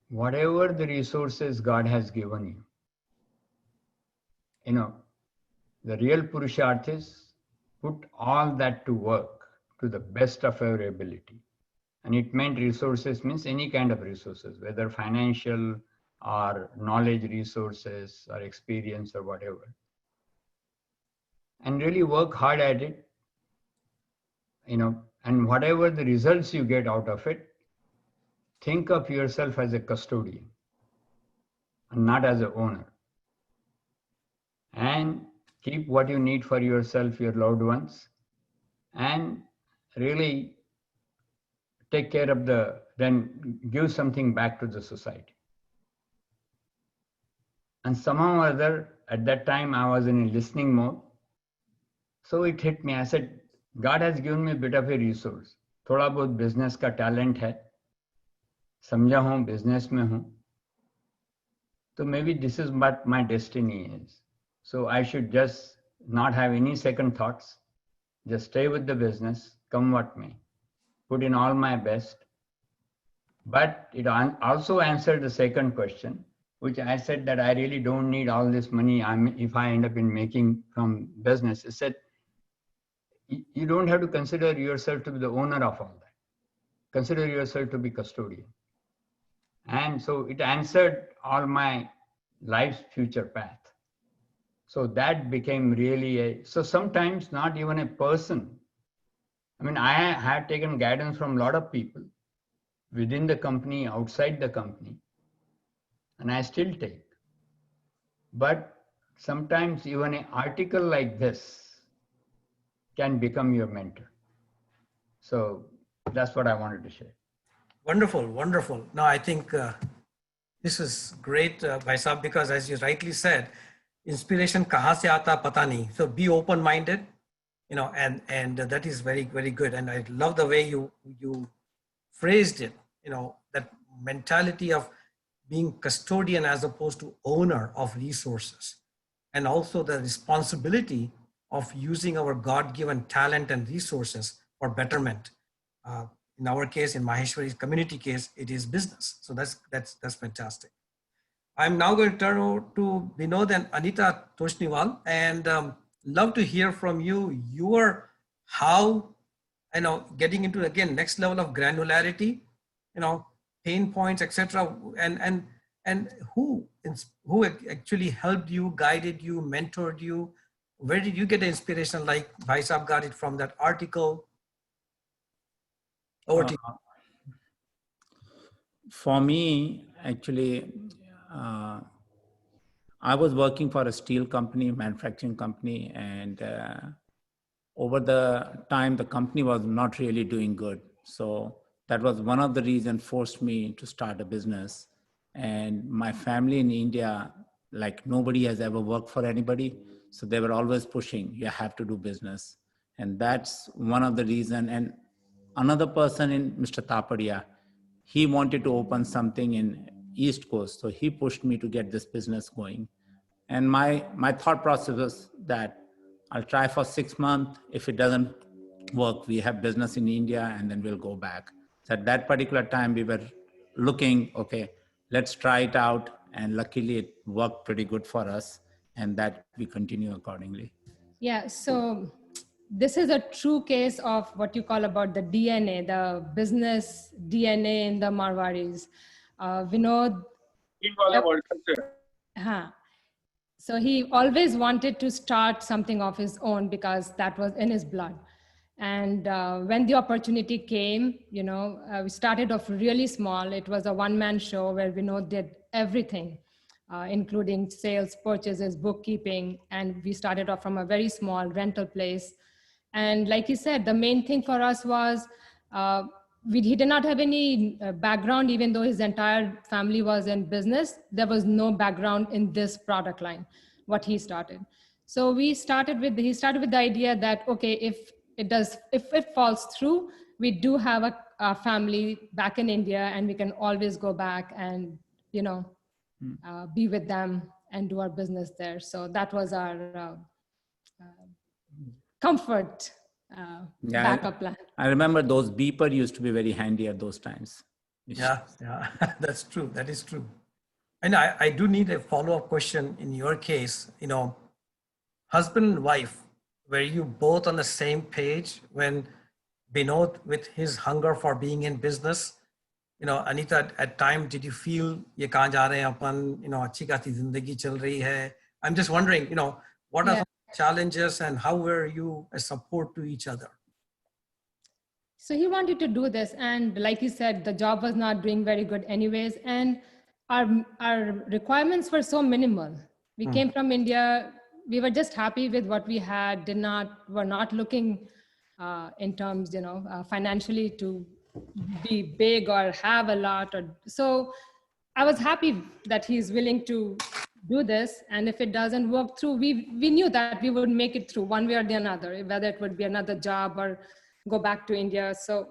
whatever the resources God has given you, the real Purusharth is put all that to work to the best of our ability. And it meant resources means any kind of resources, whether financial or knowledge resources or experience or whatever. And really work hard at it, and whatever the results you get out of it, think of yourself as a custodian and not as an owner. And keep what you need for yourself, your loved ones, and really take care of then give something back to the society. And somehow or other, at that time, I was in a listening mode. So it hit me. I said, God has given me a bit of a resource. थोड़ा बहुत business का talent है. समझा हूँ, business में हूँ. So maybe this is what my destiny is. So I should just not have any second thoughts. Just stay with the business, come what may. put in all my best. But it also answered the second question, which I said that I really don't need all this money if I end up in making from business. It said, you don't have to consider yourself to be the owner of all that. Consider yourself to be custodian. And so it answered all my life's future path. So that became really so sometimes not even a person. I mean, I had taken guidance from a lot of people within the company, outside the company, and I still take. But sometimes even an article like this can become your mentor. So that's what I wanted to share. Wonderful, wonderful. No, I think this is great, Bhai Sahab, because as you rightly said, inspiration kahan se aata pata nahi. So be open-minded, you know, and that is very, very good. And I love the way you phrased it, you know, that mentality of being custodian as opposed to owner of resources, and also the responsibility of using our God-given talent and resources for betterment. In our case, in Maheshwari's community case, it is business. So that's fantastic. I'm now going to turn over to Binod and Anita Toshniwal, and love to hear from you. Your how, you know, getting into again next level of granularity, you know, pain points, etc. And who actually helped you, guided you, mentored you? Where did you get the inspiration? Like Bhai Sahab got it from that article. Over to you. For me, actually, I was working for a steel company, manufacturing company, and over the time, the company was not really doing good. So that was one of the reasons forced me to start a business. And my family in India, like nobody has ever worked for anybody. So they were always pushing, you have to do business. And that's one of the reasons. And another person in Mr. Tapadia, he wanted to open something in East Coast. So he pushed me to get this business going. And my thought process was that I'll try for 6 months. If it doesn't work, we have business in India and then we'll go back. So at that particular time, we were looking, okay, let's try it out. And luckily it worked pretty good for us, and that we continue accordingly. Yeah, so this is a true case of what you call about the DNA, the business DNA in the Marwaris. Binod, so he always wanted to start something of his own because that was in his blood. And when the opportunity came, you know, we started off really small. It was a one-man show where Binod did everything, including sales, purchases, bookkeeping. And we started off from a very small rental place. And like he said, the main thing for us was he did not have any background, even though his entire family was in business. There was no background in this product line, what he started. So he started with the idea that, okay, if it falls through, we do have a family back in India, and we can always go back and, you know, be with them and do our business there. So that was our comfort backup plan. I remember those beeper used to be very handy at those times. Yeah, that's true. That is true. And I do need a follow-up question in your case. You know, husband and wife, were you both on the same page when Binod, with his hunger for being in business, you know, Anita, at time, did you feel ye kahan ja rahe hain apan, you know, achhi खासी zindagi chal rahi hai? I'm just wondering, you know, what are some challenges and how were you a support to each other? So he wanted to do this, and like he said, the job was not doing very good anyways, and our requirements were so minimal. We came from India. We were just happy with what we had. Were not looking in terms, you know, financially to be big or have a lot. So I was happy that he's willing to do this, and if it doesn't work through, we knew that we would make it through one way or the other, whether it would be another job or go back to India. So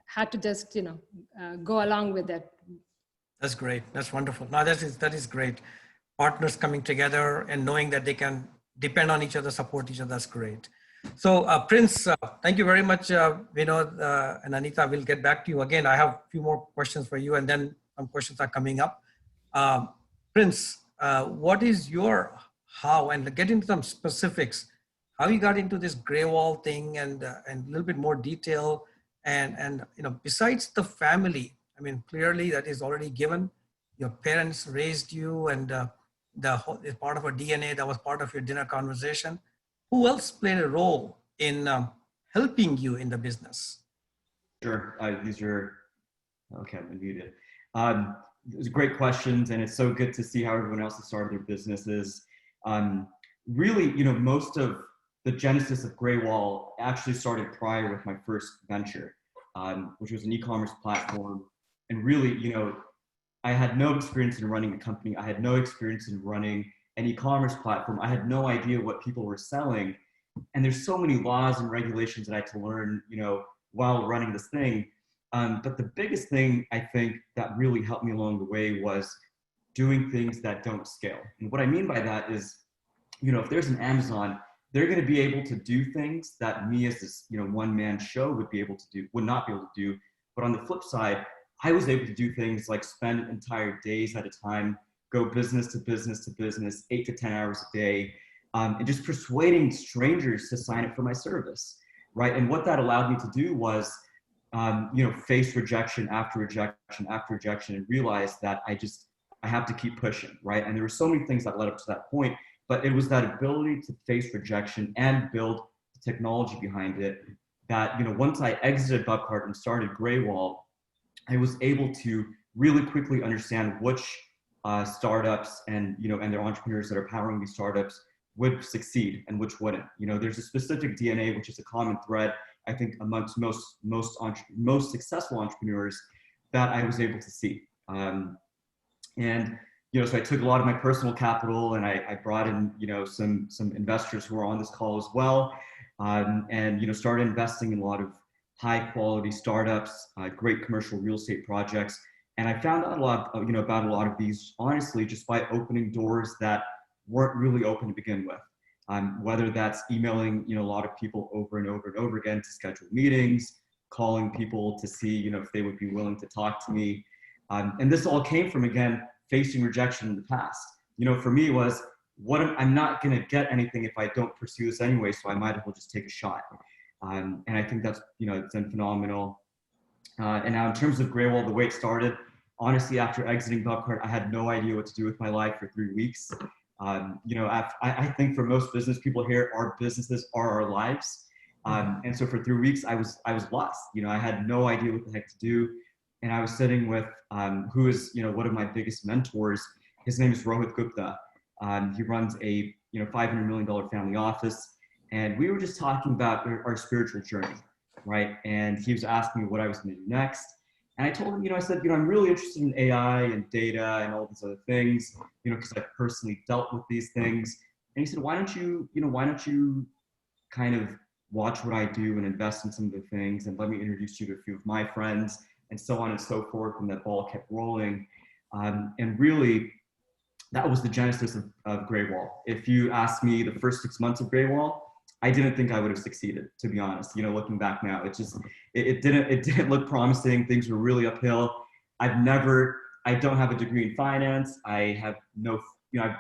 had to just, you know, go along with it. That's great. That's wonderful. No, that is great. Partners coming together and knowing that they can depend on each other, support each other. That's great. So Prince, thank you very much, Binod and Anita. We'll get back to you again. I have a few more questions for you, and then some questions are coming up. Prince, what is your how, and get into some specifics, how you got into this Graywall thing, and a little bit more detail, and besides the family, I mean, clearly that is already given. Your parents raised you, and the whole is part of a DNA that was part of your dinner conversation. Who else played a role in helping you in the business? Sure. These are, okay, I'm muted. Those are great questions, and it's so good to see how everyone else has started their businesses. Really, most of the genesis of Graywall actually started prior with my first venture, which was an e-commerce platform. And really, I had no experience in running a company. I had no experience in running an e-commerce platform. I had no idea what people were selling. And there's so many laws and regulations that I had to learn, while running this thing. But the biggest thing I think that really helped me along the way was doing things that don't scale. And what I mean by that is, if there's an Amazon, they're going to be able to do things that me as this, one-man show would not be able to do. But on the flip side, I was able to do things like spend entire days at a time, go business to business to business, 8 to 10 hours a day, and just persuading strangers to sign up for my service, right? And what that allowed me to do was, face rejection after rejection after rejection, and realize that I have to keep pushing, right? And there were so many things that led up to that point, but it was that ability to face rejection and build the technology behind it that, once I exited Bubcart and started Graywall, I was able to really quickly understand which startups and their entrepreneurs that are powering these startups would succeed and which wouldn't. There's a specific DNA which is a common thread, I think, amongst most successful entrepreneurs that I was able to see. So I took a lot of my personal capital, and I brought in some investors who are on this call as well, and started investing in a lot of high quality startups, great commercial real estate projects. And I found out a lot, about a lot of these, honestly, just by opening doors that weren't really open to begin with. Whether that's emailing, a lot of people over and over and over again to schedule meetings, calling people to see, if they would be willing to talk to me. And this all came from, again, facing rejection in the past. For me was, I'm not going to get anything if I don't pursue this anyway, so I might as well just take a shot. And I think that's, it's been phenomenal. And now in terms of Graywall, the way it started, honestly, after exiting Bubcart, I had no idea what to do with my life for 3 weeks. I think for most business people here, our businesses are our lives. And so for 3 weeks, I was lost. I had no idea what the heck to do. And I was sitting with, who is, one of my biggest mentors. His name is Rohit Gupta. He runs a, $500 million family office. And we were just talking about our spiritual journey, right? And he was asking me what I was going to do next. And I told him, I said, I'm really interested in AI and data and all these other things, because I've personally dealt with these things. And he said, why don't you kind of watch what I do and invest in some of the things, and let me introduce you to a few of my friends, and so on and so forth. And that ball kept rolling. And really, that was the genesis of Graywall. If you ask me the first 6 months of Graywall, I didn't think I would have succeeded, to be honest. Looking back now, it didn't look promising. Things were really uphill. I don't have a degree in finance. I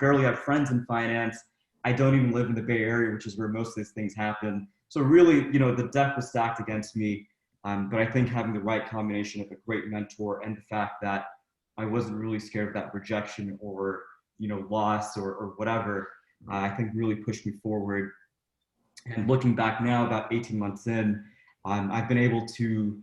barely have friends in finance. I don't even live in the Bay Area, which is where most of these things happen. So really, the deck was stacked against me. But I think having the right combination of a great mentor and the fact that I wasn't really scared of that rejection or, loss or whatever, I think really pushed me forward. And looking back now, about 18 months in, I've been able to,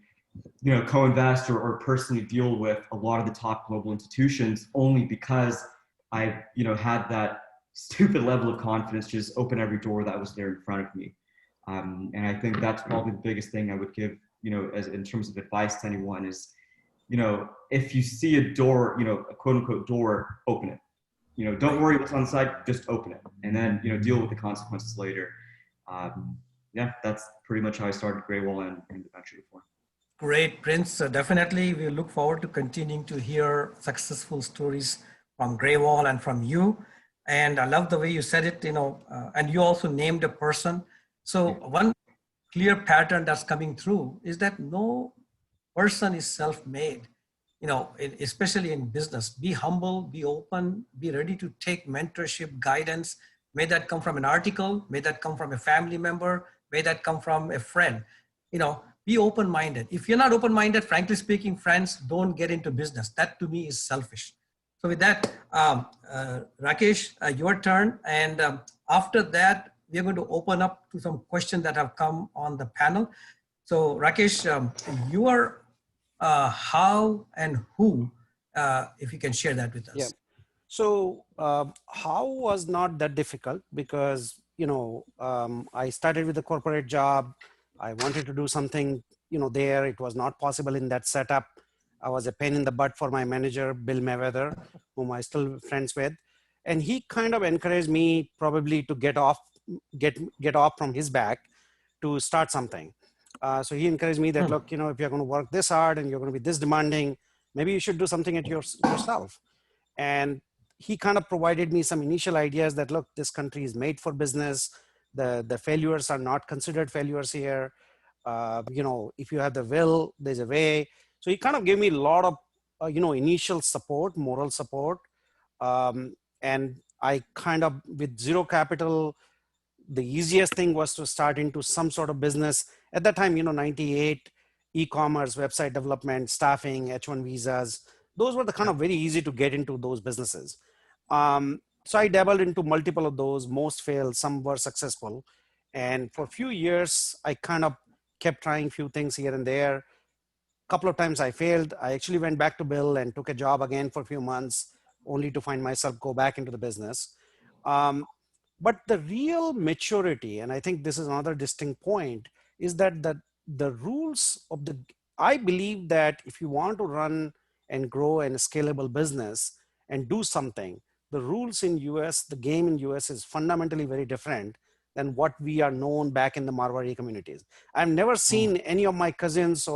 co-invest or personally deal with a lot of the top global institutions, only because I, had that stupid level of confidence, just open every door that was there in front of me. And I think that's probably the biggest thing I would give, as in terms of advice to anyone is, if you see a door, a quote unquote door, open it. Don't worry what's on the side, just open it, and then, deal with the consequences later. Yeah, that's pretty much how I started Graywall and the venture before. Great, Prince. Definitely, we look forward to continuing to hear successful stories from Graywall and from you. And I love the way you said it, and you also named a person. So one clear pattern that's coming through is that no person is self-made, especially in business. Be humble, be open, be ready to take mentorship, guidance. May that come from an article, may that come from a family member, may that come from a friend. Be open-minded. If you're not open-minded, frankly speaking, friends, don't get into business. That to me is selfish. So with that, Rakesh, your turn. And after that, we're going to open up to some questions that have come on the panel. So Rakesh, your how and who, if you can share that with us. Yeah. So how was not that difficult because, I started with a corporate job. I wanted to do something, there. It was not possible in that setup. I was a pain in the butt for my manager, Bill Mayweather, whom I still friends with. And he kind of encouraged me probably to get off from his back to start something. So he encouraged me that, look, if you're going to work this hard and you're going to be this demanding, maybe you should do something at yourself. And he kind of provided me some initial ideas that, look, this country is made for business. The failures are not considered failures here. If you have the will, there's a way. So he kind of gave me a lot of, initial support, moral support. And I kind of, with zero capital, the easiest thing was to start into some sort of business. At that time, 98, e-commerce, website development, staffing, H1 visas. Those were the kind of very easy to get into those businesses. So I dabbled into multiple of those. Most failed, some were successful. And for a few years, I kind of kept trying few things here and there. Couple of times I failed. I actually went back to Bill and took a job again for a few months, only to find myself go back into the business. But the real maturity, and I think this is another distinct point, is that the rules of I believe that if you want to run and grow a scalable business and do something, the rules in US, the game in US is fundamentally very different than what we are known back in the Marwari communities. I've never seen any of my cousins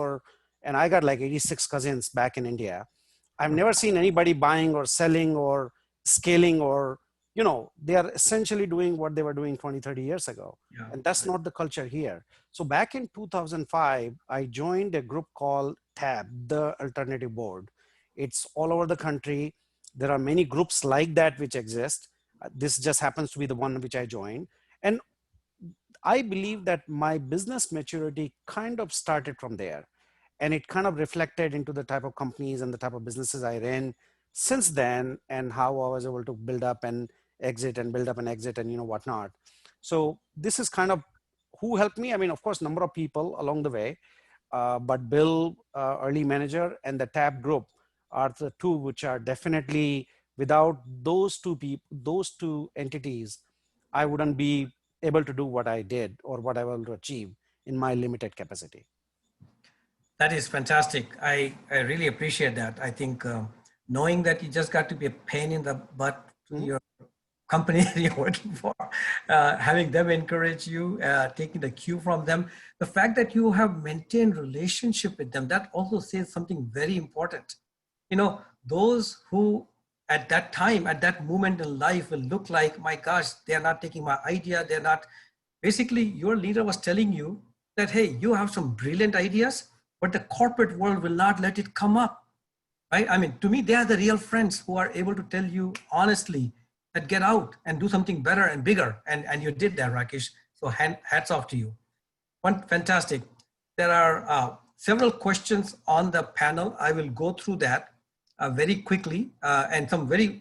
and I got like 86 cousins back in India. I've never seen anybody buying or selling or scaling or, they are essentially doing what they were doing 20, 30 years ago. Yeah, and that's not the culture here. So back in 2005, I joined a group called TAB, the Alternative Board. It's all over the country. There are many groups like that which exist. This just happens to be the one which I joined. And I believe that my business maturity kind of started from there. And it kind of reflected into the type of companies and the type of businesses I ran since then, and how I was able to build up and exit and build up and exit and whatnot. So this is kind of who helped me. I mean, of course, number of people along the way, but Bill, early manager, and the TAB group are the two which are definitely, without those two entities, I wouldn't be able to do what I did or what I was able to achieve in my limited capacity. That is fantastic. I really appreciate that. I think knowing that you just got to be a pain in the butt to your company that you're working for, having them encourage you, taking the cue from them, the fact that you have maintained relationship with them, that also says something very important. Those who at that time, at that moment in life will look like, my gosh, they're not taking my idea. They're not, basically your leader was telling you that, hey, you have some brilliant ideas, but the corporate world will not let it come up, right? I mean, to me, they are the real friends who are able to tell you honestly that get out and do something better and bigger. And you did that, Rakesh. So hats off to you. Fantastic. There are several questions on the panel. I will go through that very quickly and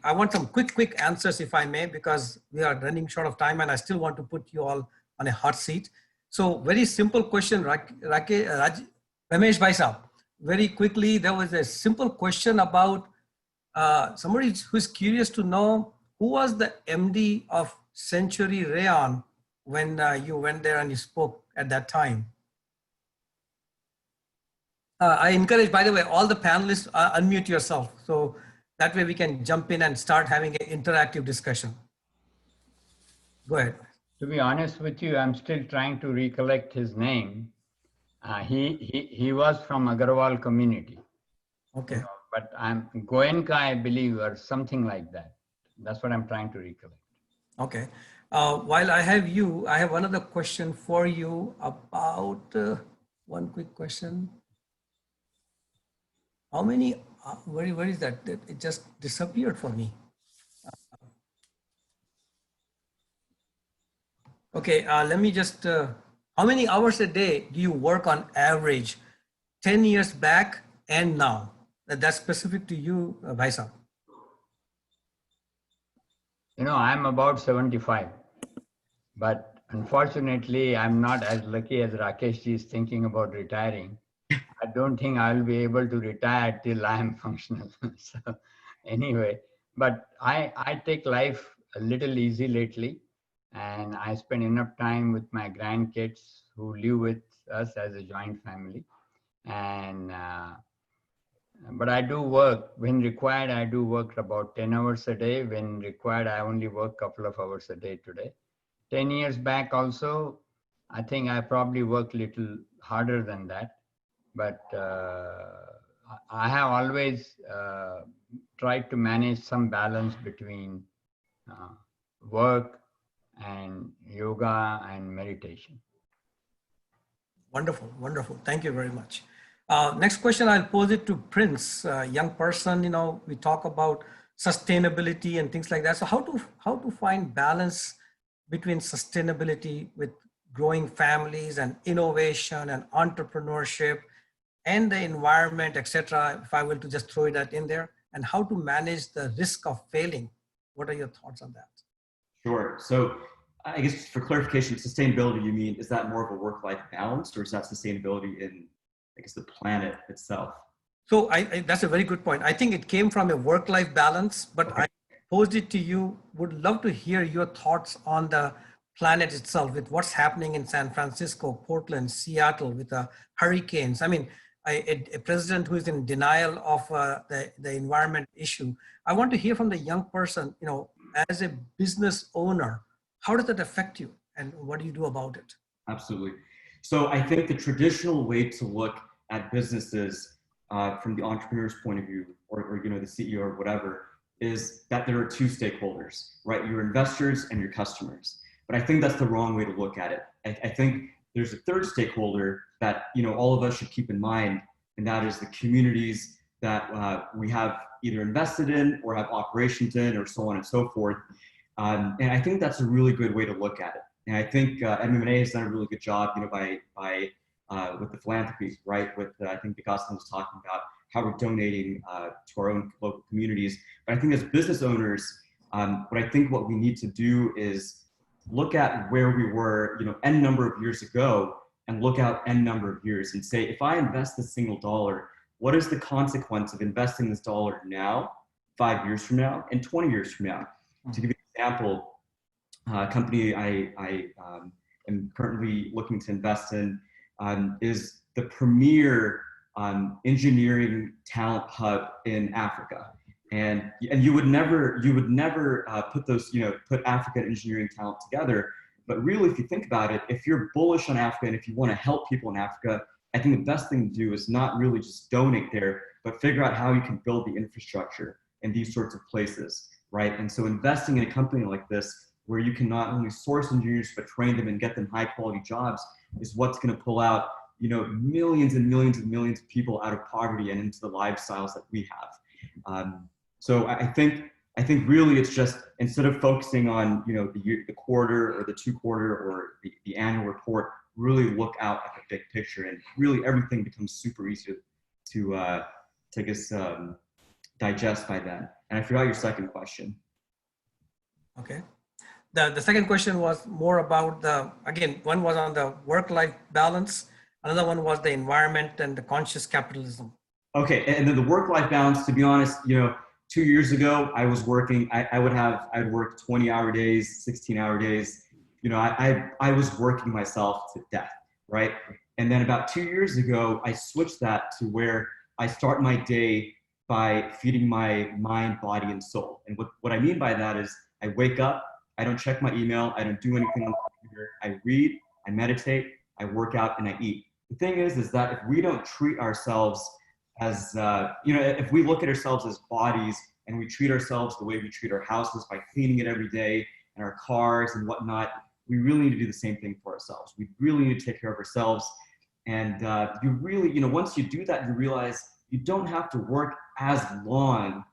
I want some quick answers if I may, because we are running short of time and I still want to put you all on a hot seat. So very simple question, Ramesh Bhai Sahab, very quickly, there was a simple question about somebody who's curious to know who was the MD of Century Rayon when you went there and you spoke at that time. I encourage, by the way, all the panelists unmute yourself. So that way we can jump in and start having an interactive discussion. Go ahead. To be honest with you, I'm still trying to recollect his name. He was from Agrawal community. Okay. But I'm Goenka, I believe, or something like that. That's what I'm trying to recollect. Okay. While I have you, I have another question for you about one quick question. How many, where is that? It just disappeared for me. Okay, let me just, how many hours a day do you work on average 10 years back and now? That's specific to you, Bhai Sahab. You know, I'm about 75, but unfortunately, I'm not as lucky as Rakesh ji is thinking about retiring. I don't think I'll be able to retire till I'm functional. So anyway, but I take life a little easy lately, and I spend enough time with my grandkids who live with us as a joint family. And but I do work when required. I do work about 10 hours a day. When required, I only work a couple of hours a day today. 10 years back also, I think I probably worked a little harder than that. But I have always tried to manage some balance between work and yoga and meditation. Wonderful, wonderful. Thank you very much. Next question, I'll pose it to Prince, young person. You know, we talk about sustainability and things like that. So how to find balance between sustainability with growing families and innovation and entrepreneurship and the environment, etc. If I were to just throw that in there, and how to manage the risk of failing. What are your thoughts on that? Sure. So I guess for clarification, sustainability, you mean, is that more of a work-life balance, or is that sustainability in, I guess, the planet itself? So that's a very good point. I think it came from a work-life balance, but Okay. I posed it to you. Would love to hear your thoughts on the planet itself, with what's happening in San Francisco, Portland, Seattle, with the hurricanes. I mean, a president who is in denial of the environment issue. I want to hear from the young person, you know, as a business owner, how does that affect you and what do you do about it? Absolutely. So I think the traditional way to look at businesses from the entrepreneur's point of view, or you know, the CEO or whatever, is that there are two stakeholders, right? Your investors and your customers. But I think that's the wrong way to look at it. I think there's a third stakeholder that, you know, all of us should keep in mind, and that is the communities that we have either invested in or have operations in, or so on and so forth. And I think that's a really good way to look at it. And I think MMNA has done a really good job, you know, by with the philanthropy, right? With I think Bhutada was talking about how we're donating to our own local communities. But I think as business owners, what we need to do is look at where we were, you know, N number of years ago, and look out N number of years and say, if I invest a single dollar, what is the consequence of investing this dollar now, 5 years from now, and 20 years from now? To give you an example, a company I am currently looking to invest in is the premier engineering talent hub in Africa. And you would never put those, you know, put Africa and engineering talent together. But really, if you think about it, if you're bullish on Africa and if you want to help people in Africa, I think the best thing to do is not really just donate there, but figure out how you can build the infrastructure in these sorts of places, right? And so investing in a company like this, where you can not only source engineers, but train them and get them high quality jobs, is what's going to pull out, you know, millions and millions and millions of people out of poverty and into the lifestyles that we have. So I think really it's just, instead of focusing on, you know, the quarter or the 2 quarter or the annual report, really look out at the big picture, and really everything becomes super easy to I guess digest by then. And I forgot your second question. Okay. The second question was more about again, one was on the work-life balance. Another one was the environment and the conscious capitalism. Okay. And then the work-life balance, to be honest, you know, 2 years ago, I was working, I'd work 20-hour days, 16-hour days. You know, I was working myself to death, right? And then about 2 years ago, I switched that to where I start my day by feeding my mind, body, and soul. And what I mean by that is, I wake up, I don't check my email, I don't do anything on the computer, I read, I meditate, I work out, and I eat. The thing is that if we don't treat ourselves as, you know, if we look at ourselves as bodies and we treat ourselves the way we treat our houses, by cleaning it every day and our cars and whatnot, we really need to do the same thing for ourselves. We really need to take care of ourselves. And you really, once you do that, you realize you don't have to work as long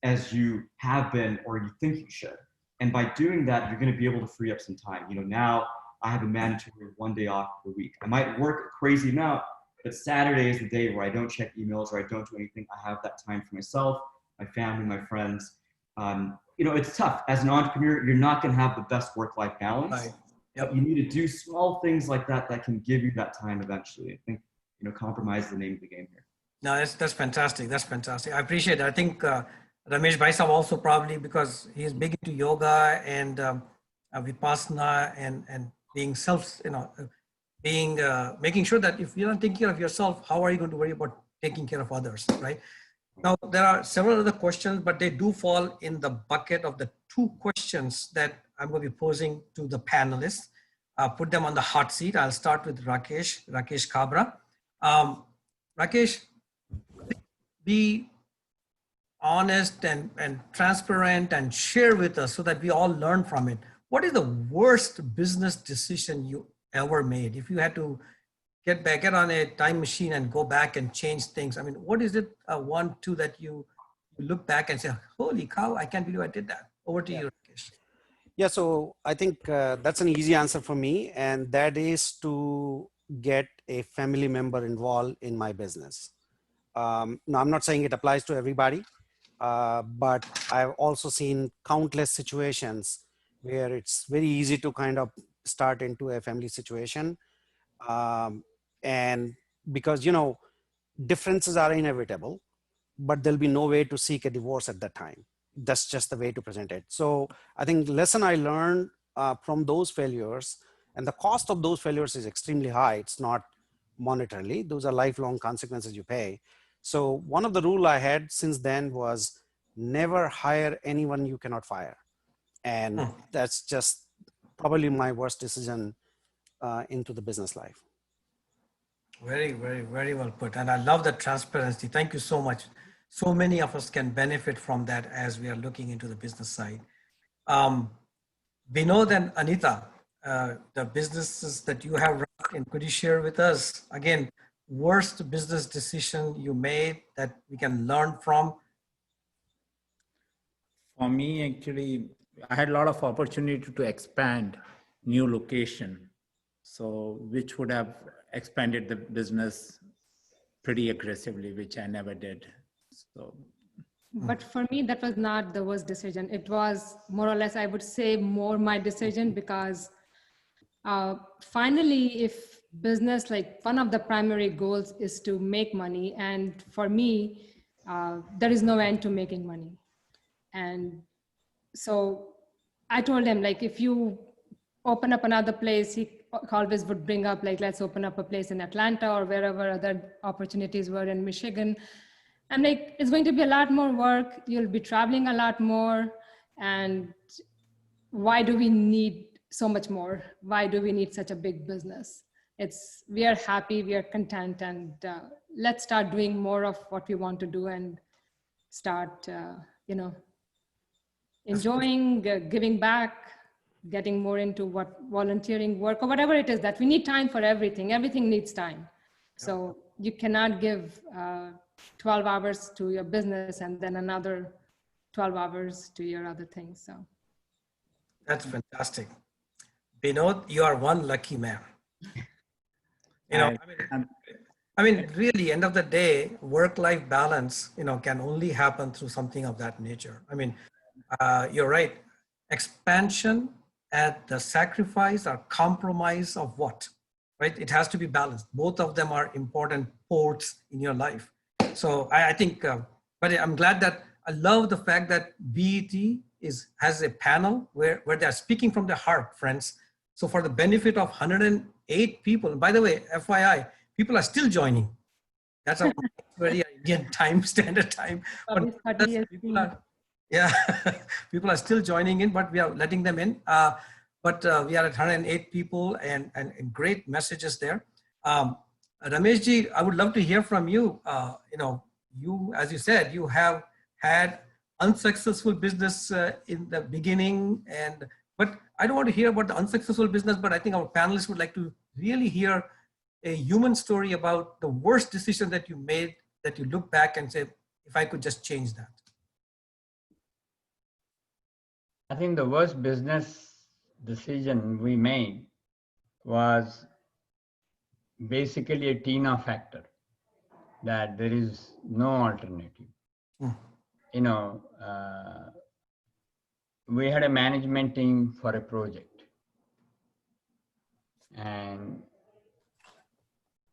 as you have been or you think you should. And by doing that, you're going to be able to free up some time. Now I have a mandatory 1 day off per week. I might work a crazy amount, but Saturday is the day where I don't check emails or I don't do anything. I have that time for myself, my family, my friends. It's tough. As an entrepreneur, you're not going to have the best work-life balance. Right. Yep. You need to do small things like that that can give you that time eventually. I think, compromise is the name of the game here. No, that's fantastic. That's fantastic. I appreciate it. I think Ramesh Bhaisab also probably because he is big into yoga and vipassana and being making sure that if you're not taking care of yourself, how are you going to worry about taking care of others, right? Now, there are several other questions, but they do fall in the bucket of the 2 questions that I'm going to be posing to the panelists. Put them on the hot seat. I'll start with Rakesh Kabra. Rakesh, be honest and transparent and share with us so that we all learn from it. What is the worst business decision you ever made? If you had to get on a time machine and go back and change things, I mean, what is it, 1, 2 that you look back and say, holy cow, I can't believe I did that? Over to you, Rakesh. Yeah, so I think that's an easy answer for me, and that is to get a family member involved in my business. Now, I'm not saying it applies to everybody, but I've also seen countless situations where it's very easy to kind of start into a family situation. And because, differences are inevitable, but there'll be no way to seek a divorce at that time. That's just the way to present it. So I think the lesson I learned from those failures, and the cost of those failures is extremely high. It's not monetarily. Those are lifelong consequences you pay. So one of the rules I had since then was never hire anyone you cannot fire. And that's just probably my worst decision into the business life. Very, very, very well put. And I love the transparency. Thank you so much. So many of us can benefit from that as we are looking into the business side. Binod and Anita, the businesses that you have run, and could you share with us, again, worst business decision you made that we can learn from? For me, actually, I had a lot of opportunity to expand new location. So which would have expanded the business pretty aggressively, which I never did. So, but for me, that was not the worst decision. It was more or less, I would say, more my decision because finally, if business, like one of the primary goals is to make money. And for me, there is no end to making money. And so I told him, like, if you open up another place, he always would bring up, like, let's open up a place in Atlanta or wherever other opportunities were in Michigan. I'm like, it's going to be a lot more work. You'll be traveling a lot more. And why do we need so much more? Why do we need such a big business? We are happy, we are content, and let's start doing more of what we want to do and start, enjoying, giving back, getting more into what volunteering work or whatever it is that we need time for everything. Everything needs time. So you cannot give 12 hours to your business and then another 12 hours to your other things. So that's fantastic. Binod, you are one lucky man. I mean, really, end of the day, work-life balance, can only happen through something of that nature. I mean, you're right. Expansion at the sacrifice or compromise of what, right? It has to be balanced. Both of them are important ports in your life. So I think, but I'm glad that I love the fact that BET has a panel where they're speaking from their heart, friends. So for the benefit of 108 people, and by the way, FYI, people are still joining. That's a very Indian time, standard time. But people are still joining in, but we are letting them in. But we are at 108 people and great messages there. Rameshji, I would love to hear from you. You, as you said, you have had unsuccessful business in the beginning and But I don't want to hear about the unsuccessful business, but I think our panelists would like to really hear a human story about the worst decision that you made, that you look back and say, if I could just change that. I think the worst business decision we made was basically a Tina factor, that there is no alternative. You know, we had a management team for a project, and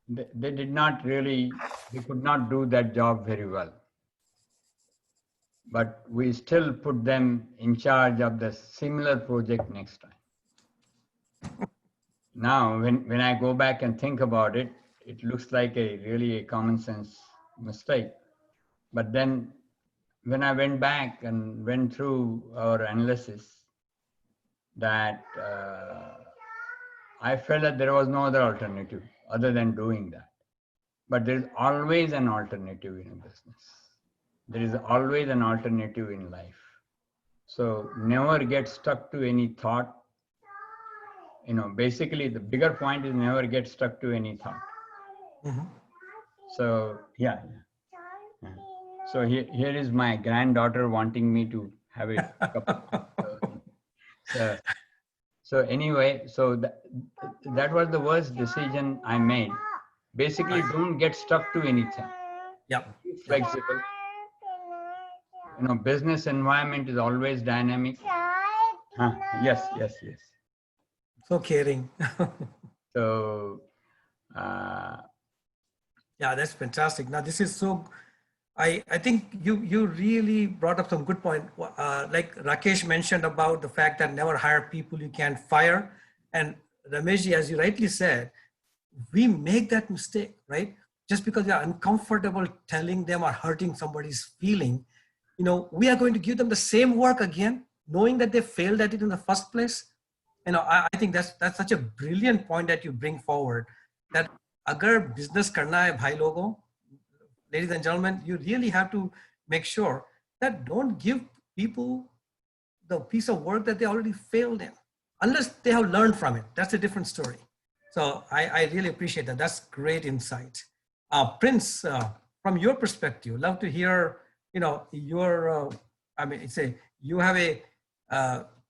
they did not really, they could not do that job very well. But we still put them in charge of the similar project next time. Now, when I go back and think about it, it looks like really a common sense mistake. But then when I went back and went through our analysis, that I felt that there was no other alternative other than doing that. But there's always an alternative in a business. There is always an alternative in life. So never get stuck to any thought. You know, basically the bigger point is never get stuck to any thought. So yeah. So here is my granddaughter wanting me to have a cup of tea. So anyway, so that was the worst decision I made. Basically, don't get stuck to anything. Yeah. Be flexible. You know, business environment is always dynamic. Yes. So caring. So, yeah, that's fantastic. Now this is so, I think you really brought up some good point. Like Rakesh mentioned about the fact that never hire people you can't fire. And Ramesh, as you rightly said, we make that mistake, right? Just because we are uncomfortable telling them or hurting somebody's feeling, you know, we are going to give them the same work again, knowing that they failed at it in the first place. You know, I think that's such a brilliant point that you bring forward, that agar business karna hai bhai logo, ladies and gentlemen, you really have to make sure that don't give people the piece of work that they already failed in, unless they have learned from it. That's a different story. So I really appreciate that. That's great insight. Prince, from your perspective, love to hear, you know, your, I mean, you have a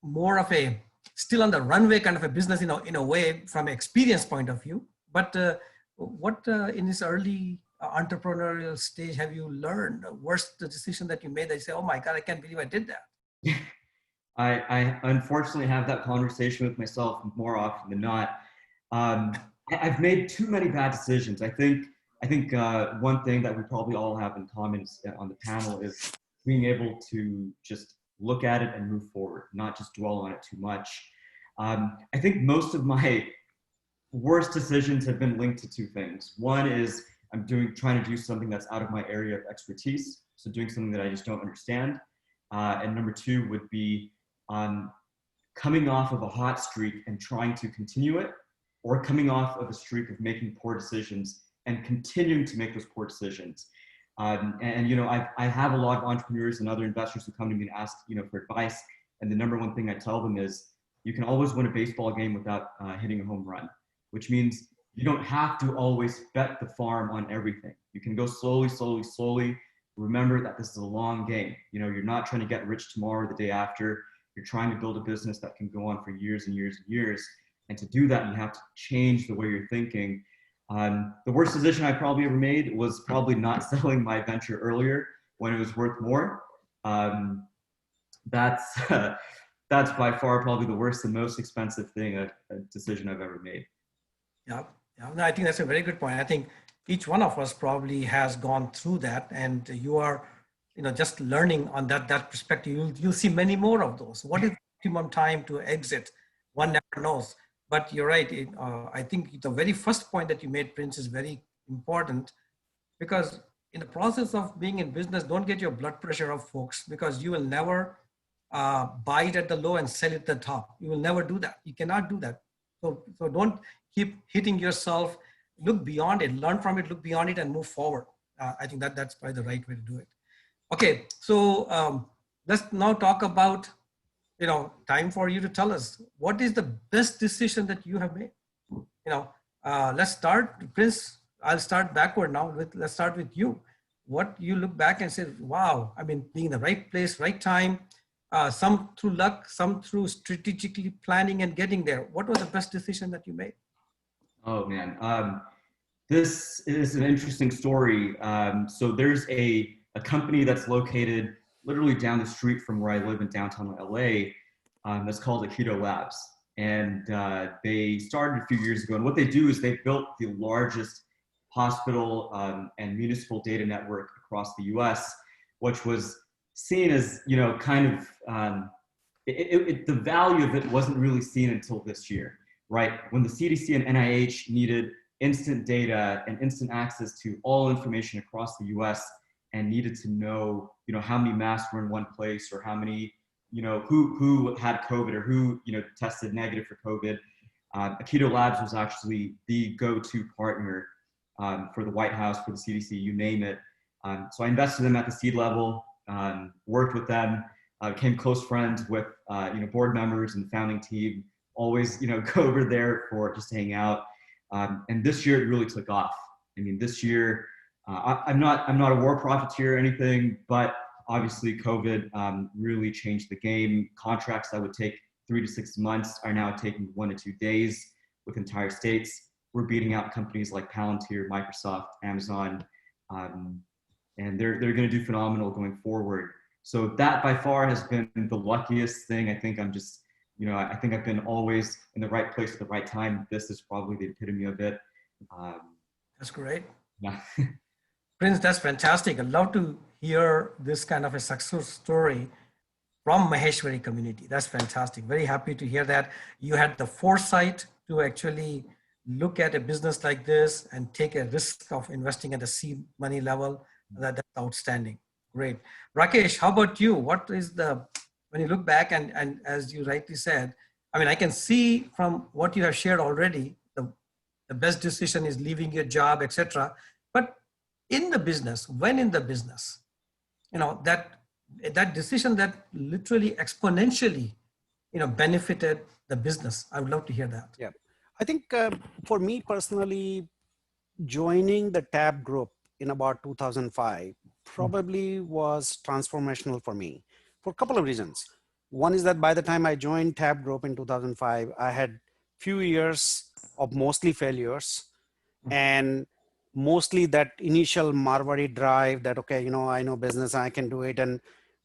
more of a still on the runway kind of a business, you know, in a way from an experience point of view. But what in this early entrepreneurial stage have you learned? Worst decision that you made that you say, oh my God, I can't believe I did that? I unfortunately have that conversation with myself more often than not. I've made too many bad decisions. I think one thing that we probably all have in common on the panel is being able to just look at it and move forward, not just dwell on it too much. I think most of my worst decisions have been linked to two things. One is I'm trying to do something that's out of my area of expertise, so doing something that I just don't understand. And number two would be coming off of a hot streak and trying to continue it, or coming off of a streak of making poor decisions and continuing to make those poor decisions. And you know, I have a lot of entrepreneurs and other investors who come to me and ask, you know, for advice. And the number one thing I tell them is, you can always win a baseball game without hitting a home run, which means you don't have to always bet the farm on everything. You can go slowly, slowly, slowly. Remember that this is a long game. You know, you're not trying to get rich tomorrow or the day after. You're trying to build a business that can go on for years and years and years. And to do that, you have to change the way you're thinking. The worst decision I probably ever made was probably not selling my venture earlier when it was worth more. That's by far probably the worst and most expensive thing, a decision I've ever made. Yeah, no, I think that's a very good point. I think each one of us probably has gone through that, and you are, you know, just learning on that perspective. You'll see many more of those. What is the optimum time to exit? One never knows. But you're right. I think the very first point that you made, Prince, is very important, because in the process of being in business, don't get your blood pressure up, folks, because you will never buy it at the low and sell it at the top. You will never do that. You cannot do that. So don't keep hitting yourself. Look beyond it, learn from it, look beyond it, and move forward. I think that's probably the right way to do it. Okay, so let's now talk about, time for you to tell us what is the best decision that you have made. Let's start, Prince. I'll start backward now. Let's start with you. What you look back and say, wow, I mean, being in the right place, right time, some through luck, some through strategically planning and getting there. What was the best decision that you made? Oh man, this is an interesting story. So there's a company that's located literally down the street from where I live in downtown LA. That's called Aikido Labs. And they started a few years ago. And what they do is they built the largest hospital and municipal data network across the US, which was seen as, kind of, the value of it wasn't really seen until this year, right? When the CDC and NIH needed instant data and instant access to all information across the US and needed to know, how many masks were in one place or how many, who had COVID or who, tested negative for COVID. Aikido Labs was actually the go-to partner for the White House, for the CDC, you name it. So I invested in them at the seed level, worked with them, became close friends with, board members and the founding team, always, go over there for just to hang out. And this year it really took off. I mean, this year, I'm not a war profiteer or anything, but obviously COVID really changed the game. Contracts that would take 3 to 6 months are now taking 1 to 2 days with entire states. We're beating out companies like Palantir, Microsoft, Amazon, and they're going to do phenomenal going forward. So that by far has been the luckiest thing. I think I'm just, I think I've been always in the right place at the right time. This is probably the epitome of it. That's great. Yeah. Prince, that's fantastic. I'd love to hear this kind of a success story from Maheshwari community. That's fantastic. Very happy to hear that you had the foresight to actually look at a business like this and take a risk of investing at the seed money level. That's outstanding. Great. Rakesh, how about you? What is when you look back and as you rightly said, I mean, I can see from what you have shared already, the best decision is leaving your job, etc. But in the business, when in the business, that decision that literally exponentially, benefited the business. I would love to hear that. Yeah. I think for me personally, joining the TAB group in about 2005 probably was transformational for me for a couple of reasons. One is that by the time I joined TAB group in 2005, I had few years of mostly failures and mostly that initial Marwari drive that, okay, I know business, I can do it.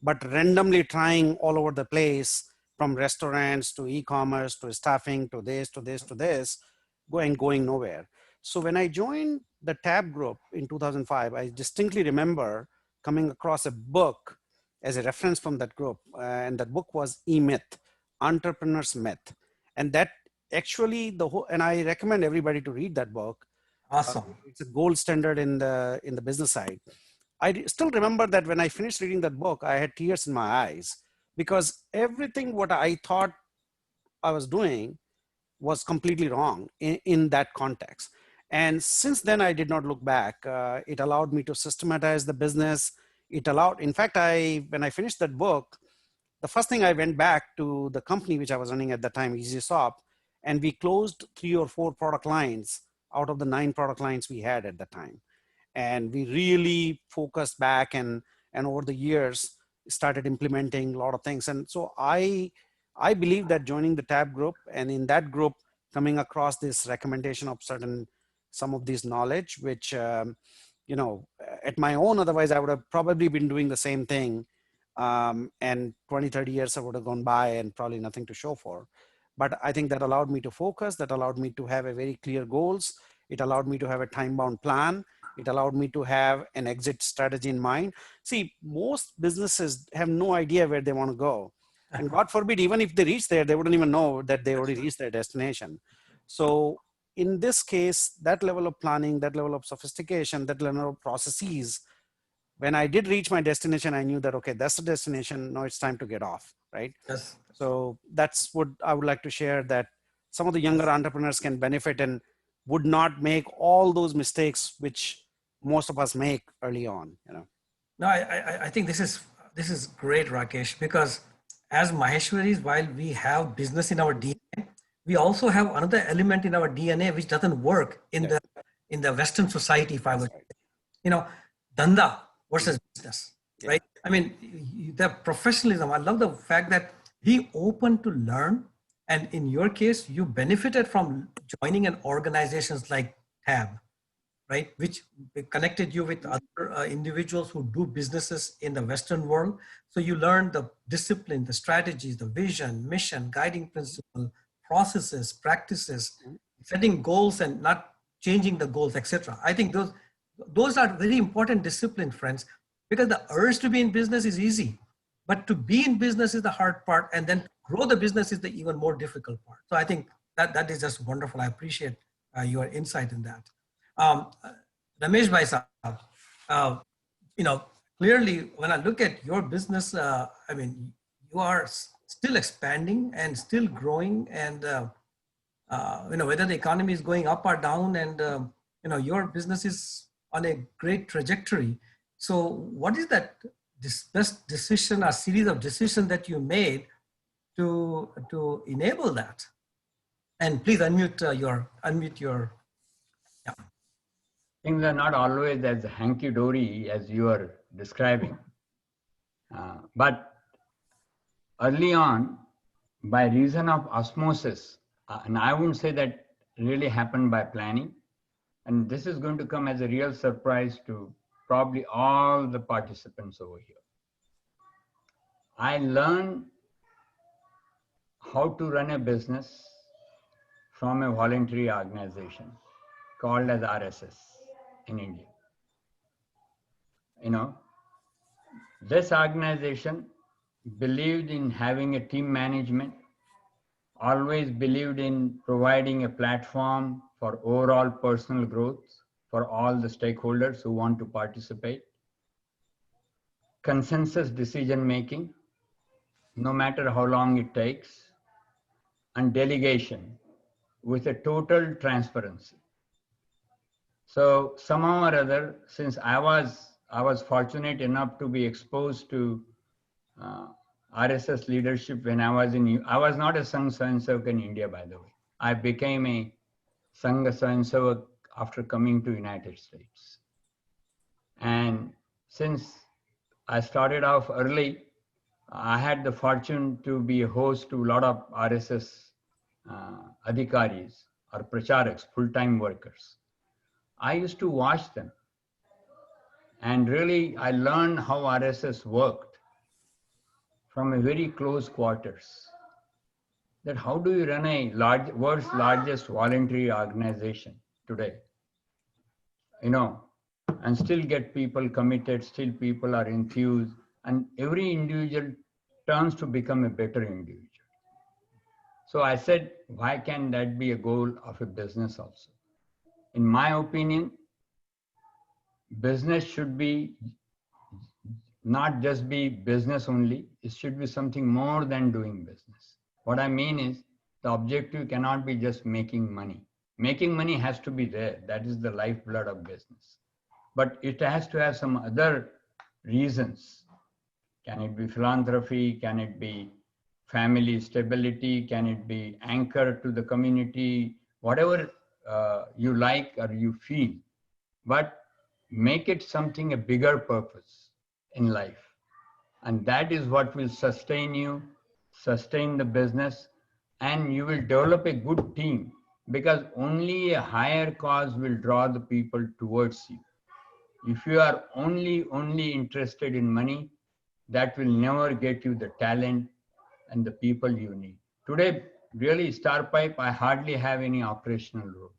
But randomly trying all over the place from restaurants to e-commerce to staffing to this, going nowhere. So when I joined the TAB group in 2005, I distinctly remember coming across a book as a reference from that group. And that book was E-Myth, Entrepreneur's Myth. And that actually and I recommend everybody to read that book. Awesome. It's a gold standard in the business side. I still remember that when I finished reading that book, I had tears in my eyes because everything what I thought I was doing was completely wrong in that context. And since then, I did not look back. It allowed me to systematize the business. In fact, when I finished that book, the first thing I went back to the company which I was running at that time, EasySop, and we closed 3 or 4 product lines out of the 9 product lines we had at the time. And we really focused back and over the years started implementing a lot of things. And so I believe that joining the TAB group and in that group coming across this recommendation of some of this knowledge, which, at my own, otherwise I would have probably been doing the same thing. And 20, 30 years I would have gone by and probably nothing to show for. But I think that allowed me to focus, that allowed me to have a very clear goals. It allowed me to have a time-bound plan. It allowed me to have an exit strategy in mind. See, most businesses have no idea where they want to go. And God forbid, even if they reach there, they wouldn't even know that they already reached their destination. So in this case, that level of planning, that level of sophistication, that level of processes, when I did reach my destination, I knew that, okay, that's the destination. Now it's time to get off, right? Yes. So that's what I would like to share, that some of the younger entrepreneurs can benefit and would not make all those mistakes which most of us make early on. No, I think this is great, Rakesh, because as Maheshwaris, while we have business in our DNA, we also have another element in our DNA which doesn't work in the Western society, if I would, danda versus business, right? I mean, the professionalism. I love the fact that he open to learn, and in your case, you benefited from joining an organizations like TAB, right, which connected you with other individuals who do businesses in the Western world. So you learned the discipline, the strategies, the vision, mission, guiding principle, processes, practices, setting goals and not changing the goals, etc. I think those are very important discipline, friends, because the urge to be in business is easy, but to be in business is the hard part, and then grow the business is the even more difficult part. So I think that is just wonderful. I appreciate your insight in that. Ramesh Bhai Sahab, clearly when I look at your business, I mean, you are still expanding and still growing, and whether the economy is going up or down, and your business is on a great trajectory. So what is that best decision or series of decisions that you made to enable that? And please unmute your. Things are not always as hanky-dory as you are describing. But early on, by reason of osmosis, and I wouldn't say that really happened by planning, and this is going to come as a real surprise to probably all the participants over here. I learned how to run a business from a voluntary organization called as RSS in India. This organization believed in having a team management, always believed in providing a platform for overall personal growth for all the stakeholders who want to participate, consensus decision making, no matter how long it takes, and delegation with a total transparency. So somehow or other, since I was fortunate enough to be exposed to RSS leadership when I was not a Sangh Swayamsevak in India, by the way. I became a Sangh Swayamsevak after coming to United States. And since I started off early, I had the fortune to be a host to a lot of RSS adhikaris or pracharaks, full-time workers. I used to watch them. And really, I learned how RSS worked from a very close quarters. That how do you run a world's largest voluntary organization today? And still get people committed, still people are enthused, and every individual turns to become a better individual. So I said, why can that be a goal of a business also? In my opinion, business should be not just be business only, it should be something more than doing business. What I mean is the objective cannot be just making money. Making money has to be there. That is the lifeblood of business. But it has to have some other reasons. Can it be philanthropy? Can it be family stability? Can it be anchor to the community? Whatever you like or you feel, but make it something a bigger purpose in life. And that is what will sustain you, sustain the business, and you will develop a good team, because only a higher cause will draw the people towards you. If you are only interested in money, that will never get you the talent and the people you need. Today, really, Starpipe, I hardly have any operational role,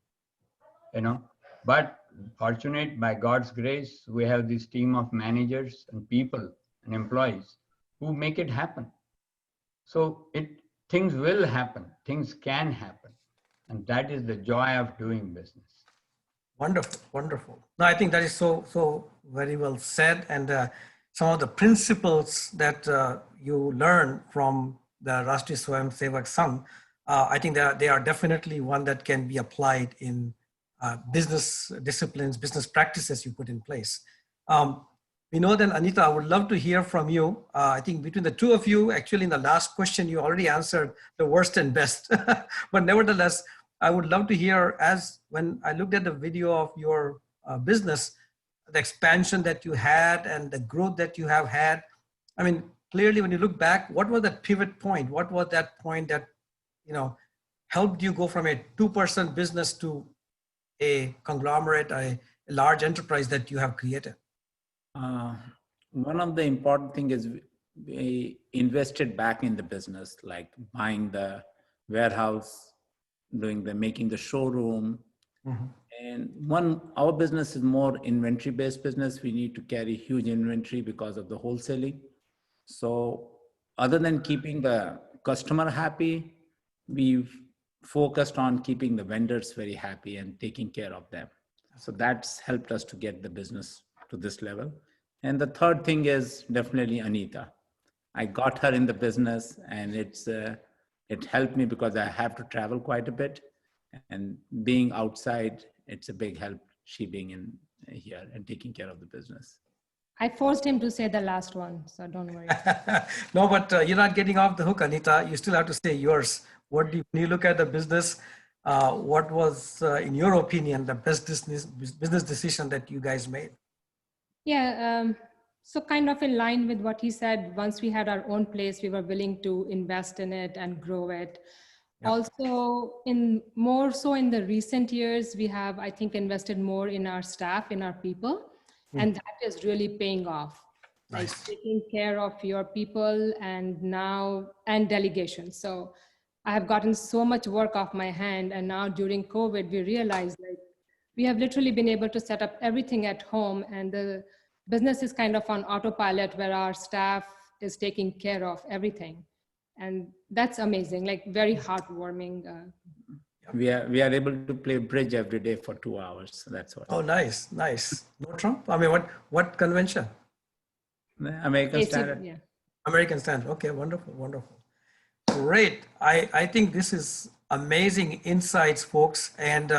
but fortunate by God's grace, we have this team of managers and people and employees who make it happen. So things will happen, things can happen. And that is the joy of doing business. Wonderful, wonderful. No, I think that is so very well said. And some of the principles that you learn from the Rashtriya Swayamsevak Sangh, I think they are definitely one that can be applied in business disciplines, business practices you put in place. Binod and Anita, I would love to hear from you. I think between the two of you, actually in the last question, you already answered the worst and best. But nevertheless, I would love to hear, as when I looked at the video of your business, the expansion that you had and the growth that you have had. I mean, clearly when you look back, what was that pivot point? What was that point that, helped you go from a 2-person business to a conglomerate, a large enterprise that you have created? One of the important thing is we invested back in the business, like buying the warehouse, making the showroom. Mm-hmm. And our business is more inventory based business. We need to carry huge inventory because of the wholesaling. So other than keeping the customer happy, we've focused on keeping the vendors very happy and taking care of them. So that's helped us to get the business to this level. And the third thing is definitely Anita. I got her in the business, and it helped me because I have to travel quite a bit, and being outside, it's a big help, she being in here and taking care of the business. I forced him to say the last one, so don't worry. No, but you're not getting off the hook, Anita. You still have to say yours. When you look at the business, what was, in your opinion, the best business decision that you guys made? Yeah, so kind of in line with what he said, once we had our own place, we were willing to invest in it and grow it. Yep. Also, more so in the recent years, we have, I think, invested more in our staff, in our people, and that is really paying off. Nice. Like taking care of your people and delegation. So I have gotten so much work off my hand, and now during COVID, we realized like we have literally been able to set up everything at home, and the business is kind of on autopilot where our staff is taking care of everything. And that's amazing, like very heartwarming. We are able to play bridge every day for 2 hours. So that's what. Oh, nice. No Trump? I mean, what convention? American Standard. Yeah. American Standard. Okay, wonderful. Great. I think this is amazing insights, folks. And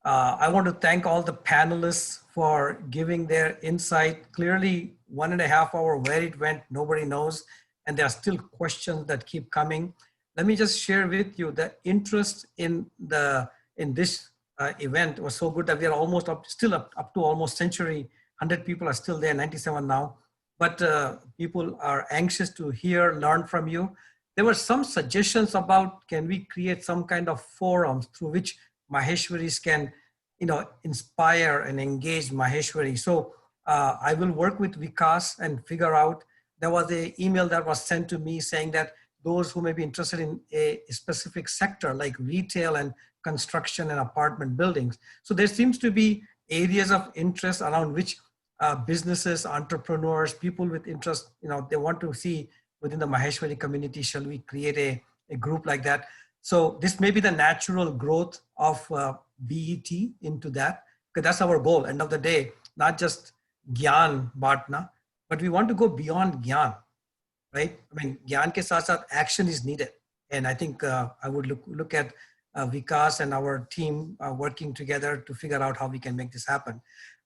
I want to thank all the panelists for giving their insight. Clearly, 1.5 hours, where it went, nobody knows. And there are still questions that keep coming. Let me just share with you the interest in this event was so good that we are still up to almost century. 100 people are still there, 97 now. But people are anxious to learn from you. There were some suggestions about, can we create some kind of forums through which Maheshwaris can, inspire and engage Maheshwari. So I will work with Vikas and figure out. There was an email that was sent to me saying that those who may be interested in a specific sector like retail and construction and apartment buildings. So there seems to be areas of interest around which businesses, entrepreneurs, people with interest, they want to see within the Maheshwari community, shall we create a group like that? So this may be the natural growth of BET into that, because that's our goal. End of the day, not just Gyan Bhatna, but we want to go beyond Gyan, right? I mean, Gyan ke saath saath action is needed. And I think I would look at Vikas and our team working together to figure out how we can make this happen.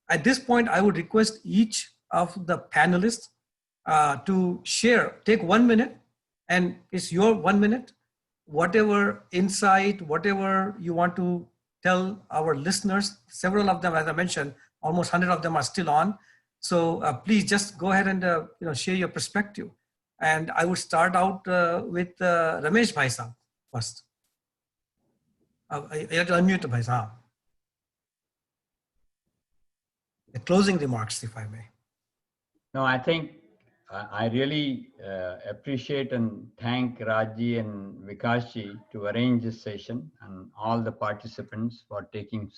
At this point, I would request each of the panelists to take 1 minute, and it's your 1 minute, whatever insight, whatever you want to tell our listeners. Several of them, as I mentioned, almost 100 of them are still on. So please just go ahead and share your perspective. And I would start out with Ramesh Bhai Sahab first. You have to unmute Bhai Sahab. The closing remarks, if I may. No, I think I really appreciate and thank Rajji and Vikasji to arrange this session, and all the participants for taking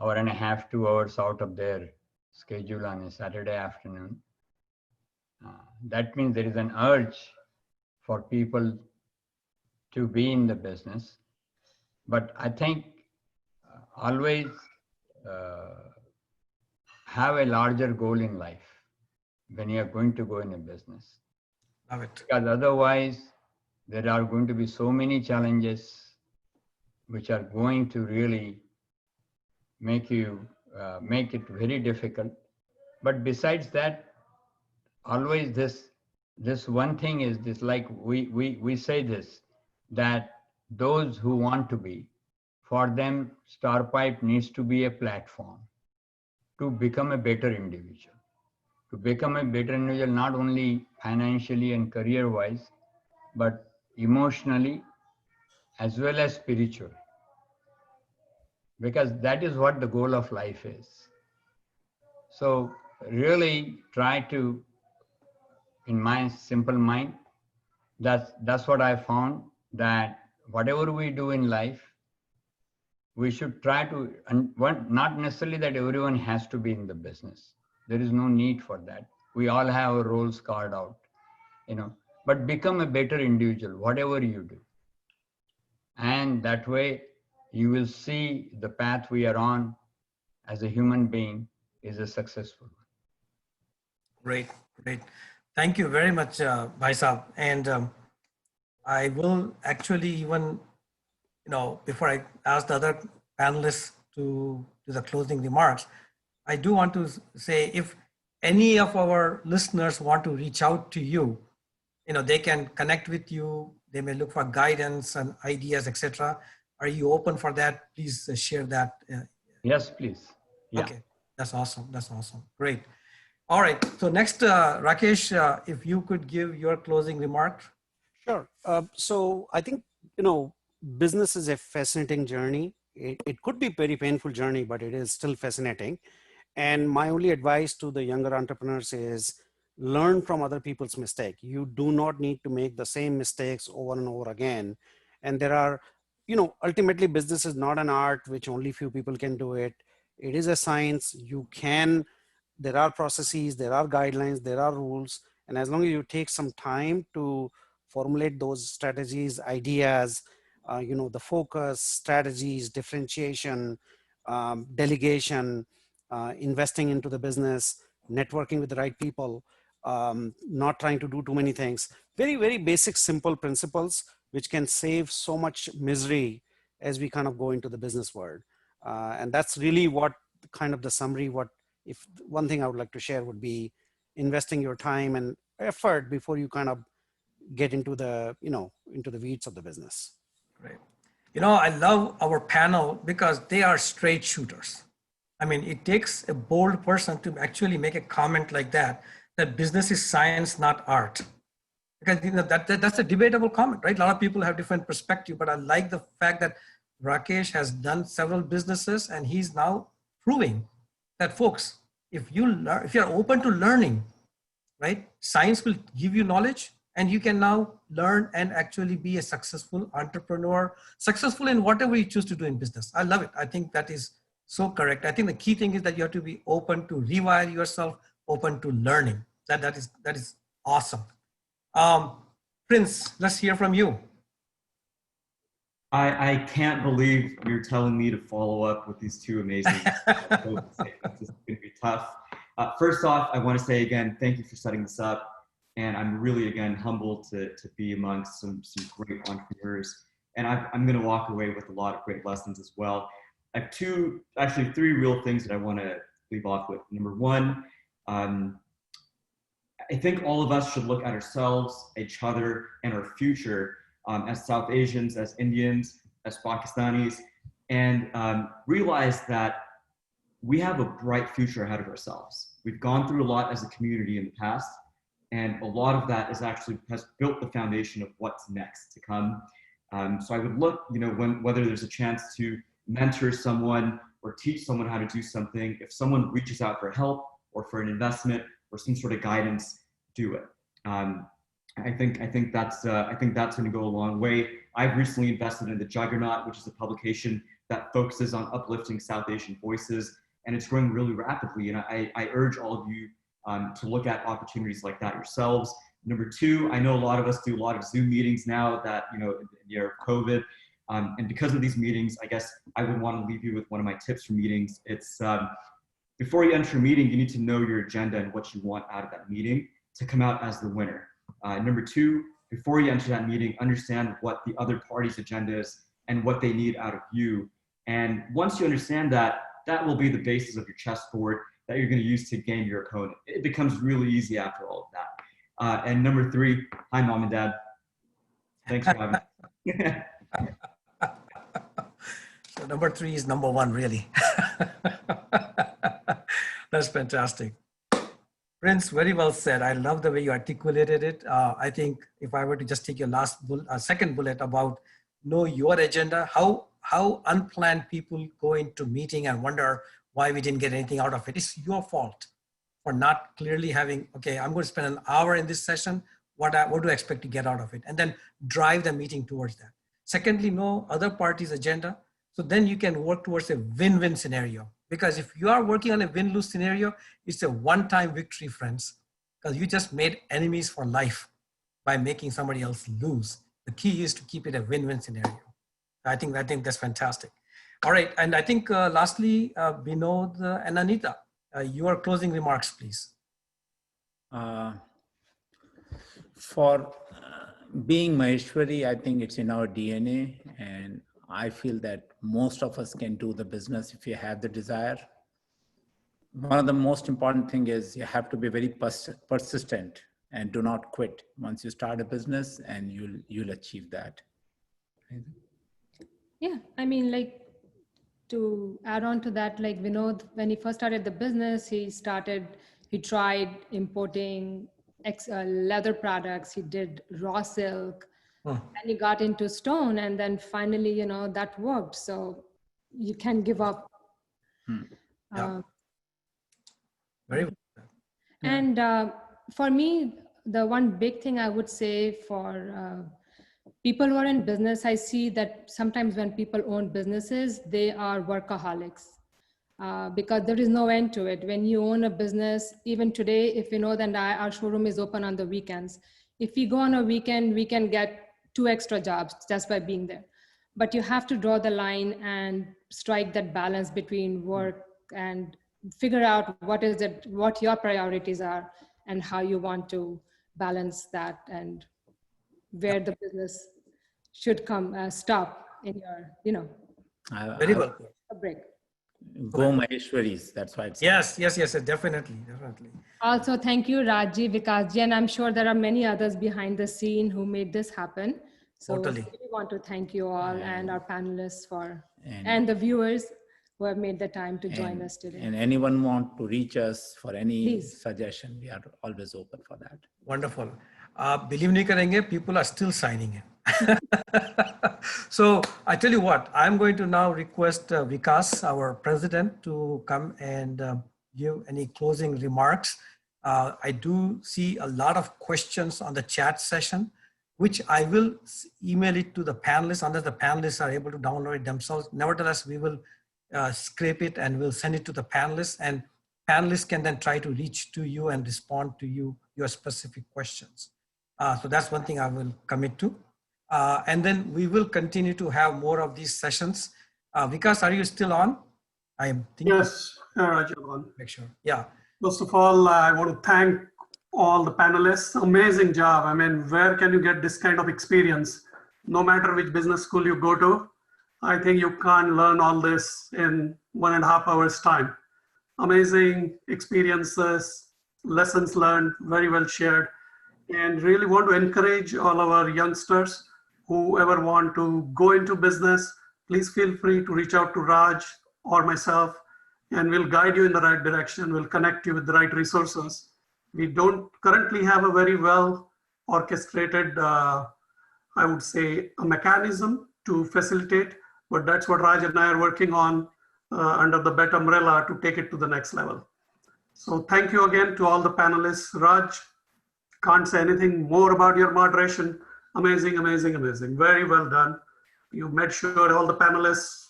1.5 hours, 2 hours out of their schedule on a Saturday afternoon. That means there is an urge for people to be in the business. But I think always have a larger goal in life when you are going to go in a business. Love it. Because otherwise, there are going to be so many challenges which are going to really make it very difficult But besides that, always this one thing is this, like we say this, that those who want to be, for them, Starpipe needs to be a platform to become a better individual. To become a better individual, not only financially and career-wise, but emotionally as well as spiritually. Because that is what the goal of life is. So really try to, in my simple mind, that's what I found, that whatever we do in life, we should try to, and not necessarily that everyone has to be in the business. There is no need for that. We all have our roles carved out, but become a better individual, whatever you do. And that way you will see the path we are on as a human being is a successful one. Great, great. Thank you very much, Bhai Saab. And I will actually even, before I ask the other panelists to do the closing remarks, I do want to say, if any of our listeners want to reach out to you, they can connect with you. They may look for guidance and ideas, etc. Are you open for that? Please share that. Yes, please. Yeah. Okay, that's awesome. That's awesome. Great. All right. So next, Rakesh, if you could give your closing remarks. Sure. So I think, business is a fascinating journey. It could be a very painful journey, but it is still fascinating. And my only advice to the younger entrepreneurs is learn from other people's mistake. You do not need to make the same mistakes over and over again. And there are, ultimately business is not an art which only few people can do it. It is a science. There are processes, there are guidelines, there are rules. And as long as you take some time to formulate those strategies, ideas, the focus, strategies, differentiation, delegation, investing into the business, networking with the right people, not trying to do too many things. Very, very basic, simple principles, which can save so much misery as we kind of go into the business world. And that's really what kind of the summary, if one thing I would like to share would be investing your time and effort before you kind of get into the, into the weeds of the business. Great. I love our panel because they are straight shooters. I mean, it takes a bold person to actually make a comment like that business is science, not art. Because that's a debatable comment, right? A lot of people have different perspective, but I like the fact that Rakesh has done several businesses and he's now proving that, folks, if you're open to learning, right, science will give you knowledge and you can now learn and actually be a successful entrepreneur, successful in whatever you choose to do in business. I love it. I think that is so correct. I think the key thing is that you have to be open to rewire yourself, open to learning. That is awesome. Prince, let's hear from you. I can't believe you're telling me to follow up with these two amazing folks. It's going to be tough. First off, I want to say again, thank you for setting this up. And I'm really, again, humbled to be amongst some great entrepreneurs. And I'm going to walk away with a lot of great lessons as well. I have three real things that I want to leave off with. Number one, I think all of us should look at ourselves, each other, and our future as South Asians, as Indians, as Pakistanis, and realize that we have a bright future ahead of ourselves. We've gone through a lot as a community in the past, and a lot of that has built the foundation of what's next to come. So I would look, whether there's a chance to mentor someone or teach someone how to do something, if someone reaches out for help or for an investment or some sort of guidance, do it. I think that's going to go a long way. I've recently invested in the Juggernaut, which is a publication that focuses on uplifting South Asian voices, and it's growing really rapidly. And I urge all of you to look at opportunities like that yourselves. Number two, I know a lot of us do a lot of Zoom meetings now that, in the year of COVID. And because of these meetings, I guess I would want to leave you with one of my tips for meetings. It's before you enter a meeting, you need to know your agenda and what you want out of that meeting to come out as the winner. Number two, before you enter that meeting, understand what the other party's agenda is and what they need out of you. And once you understand that, that will be the basis of your chessboard that you're going to use to game your opponent. It becomes really easy after all of that. And number 3, hi, Mom and Dad. Thanks for having me. So number 3 is number 1, really. That's fantastic. Prince, very well said. I love the way you articulated it. I think if I were to just take your second bullet about know your agenda, how unplanned people go into meeting and wonder why we didn't get anything out of it. It's your fault for not clearly having, okay, I'm going to spend an hour in this session. What do I expect to get out of it? And then drive the meeting towards that. Secondly, know other parties' agenda. So then you can work towards a win-win scenario. Because if you are working on a win-lose scenario, it's a one-time victory, friends, because you just made enemies for life by making somebody else lose. The key is to keep it a win-win scenario. I think that's fantastic. All right, and I think lastly, Binod and Anita, your closing remarks, please. For being Maheshwari, I think it's in our DNA, and I feel that most of us can do the business if you have the desire. One of the most important thing is you have to be very persistent and do not quit once you start a business, and you'll achieve that. Yeah, I mean, like, to add on to that, like Binod, when he first started the business, he tried importing leather products. He did raw silk, and he got into stone, and then finally, you know, that worked. So you can give up. Yeah. Very well. And for me, the one big thing I would say for people who are in business, I see that sometimes when people own businesses, they are workaholics because there is no end to it. When you own a business, even today, if you know that our showroom is open on the weekends, if we go on a weekend, we can get 2 extra jobs just by being there. But you have to draw the line and strike that balance between work and figure out what your priorities are and how you want to balance that and where the business should stop in your, you know, Very well. a break. Go Maheshwaris, that's why it's. Yes, definitely. Also, thank you, Raji, Vikasji, and I'm sure there are many others behind the scene who made this happen. So Totally. we want to thank you all and our panelists and the viewers who have made the time to join us today. And anyone want to reach us for any Please. suggestion, we are always open for that. Wonderful. Believe nahi karenge, people are still signing in. So I tell you what, I'm going to now request Vikas, our president, to come and give any closing remarks. I do see a lot of questions on the chat session, which I will email it to the panelists unless the panelists are able to download it themselves. Nevertheless, we will scrape it and we'll send it to the panelists, and panelists can then try to reach to you and respond to your specific questions. So that's one thing I will commit to. And then we will continue to have more of these sessions. Vikas, are you still on? I am thinking. Yes, Raj, you're on. Make sure. Yeah. First of all, I want to thank all the panelists. Amazing job. I mean, where can you get this kind of experience? No matter which business school you go to, I think you can't learn all this in 1.5 hours time. Amazing experiences, lessons learned, very well shared, and really want to encourage all our youngsters, whoever want to go into business, please feel free to reach out to Raj or myself, and we'll guide you in the right direction. We'll connect you with the right resources. We don't currently have a very well orchestrated, I would say, a mechanism to facilitate, but that's what Raj and I are working on under the BET umbrella to take it to the next level. So thank you again to all the panelists. Raj, can't say anything more about your moderation. Amazing, amazing, amazing. Very well done. You made sure all the panelists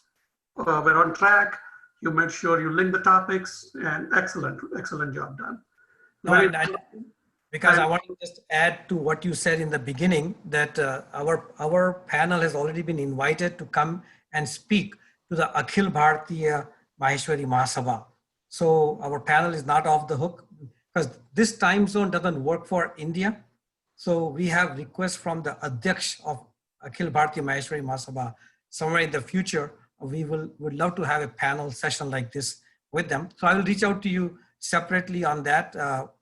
were on track. You made sure you linked the topics, and excellent, excellent job done. Because I want to just add to what you said in the beginning, that our panel has already been invited to come and speak to the Akhil Bharatiya Maheshwari Mahasabha. So our panel is not off the hook, because this time zone doesn't work for India. So we have requests from the Adhyaksh of Akhil Bharatiya Maheshwari Mahasabha. Somewhere in the future, we would love to have a panel session like this with them. So I will reach out to you separately on that.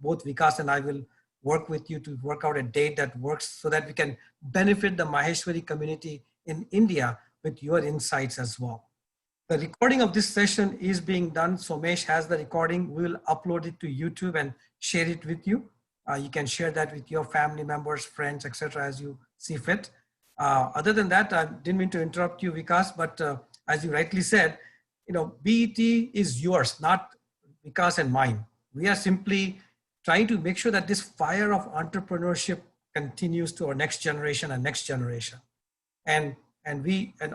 Both Vikas and I will work with you to work out a date that works so that we can benefit the Maheshwari community in India with your insights as well. The recording of this session is being done. Somesh has the recording. We will upload it to YouTube and share it with you. You can share that with your family members, friends, etc. as you see fit. Other than that, I didn't mean to interrupt you, Vikas, but as you rightly said, BET is yours, not Vikas and mine. We are simply trying to make sure that this fire of entrepreneurship continues to our next generation and next generation. And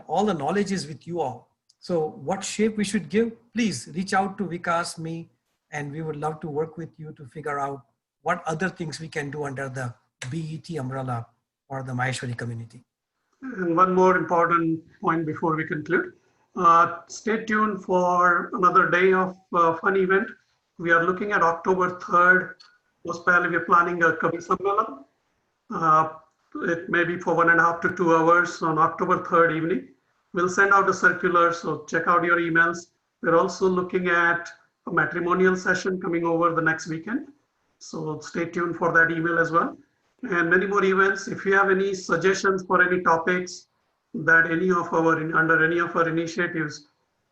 all the knowledge is with you all. So what shape we should give, please reach out to Vikas, me, and we would love to work with you to figure out what other things we can do under the BET umbrella or the Maheshwari community. And one more important point before we conclude. Stay tuned for another day of fun event. We are looking at October 3rd. Most probably we're planning a Kavi Sammelan. It may be for 1.5 to 2 hours on October 3rd evening. We'll send out a circular, so check out your emails. We're also looking at a matrimonial session coming over the next weekend. So stay tuned for that email as well. And many more events. If you have any suggestions for any topics that under any of our initiatives,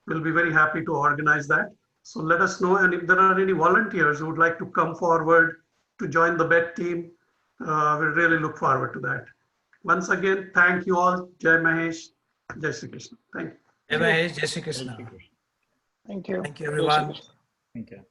we'll be very happy to organize that. So let us know. And if there are any volunteers who would like to come forward to join the BET team, we really look forward to that. Once again, thank you all. Jai Mahesh. Jai Shri Krishna. Thank you. Jai Mahesh, Jai Shri Krishna. Thank you. Thank you, everyone. Thank you.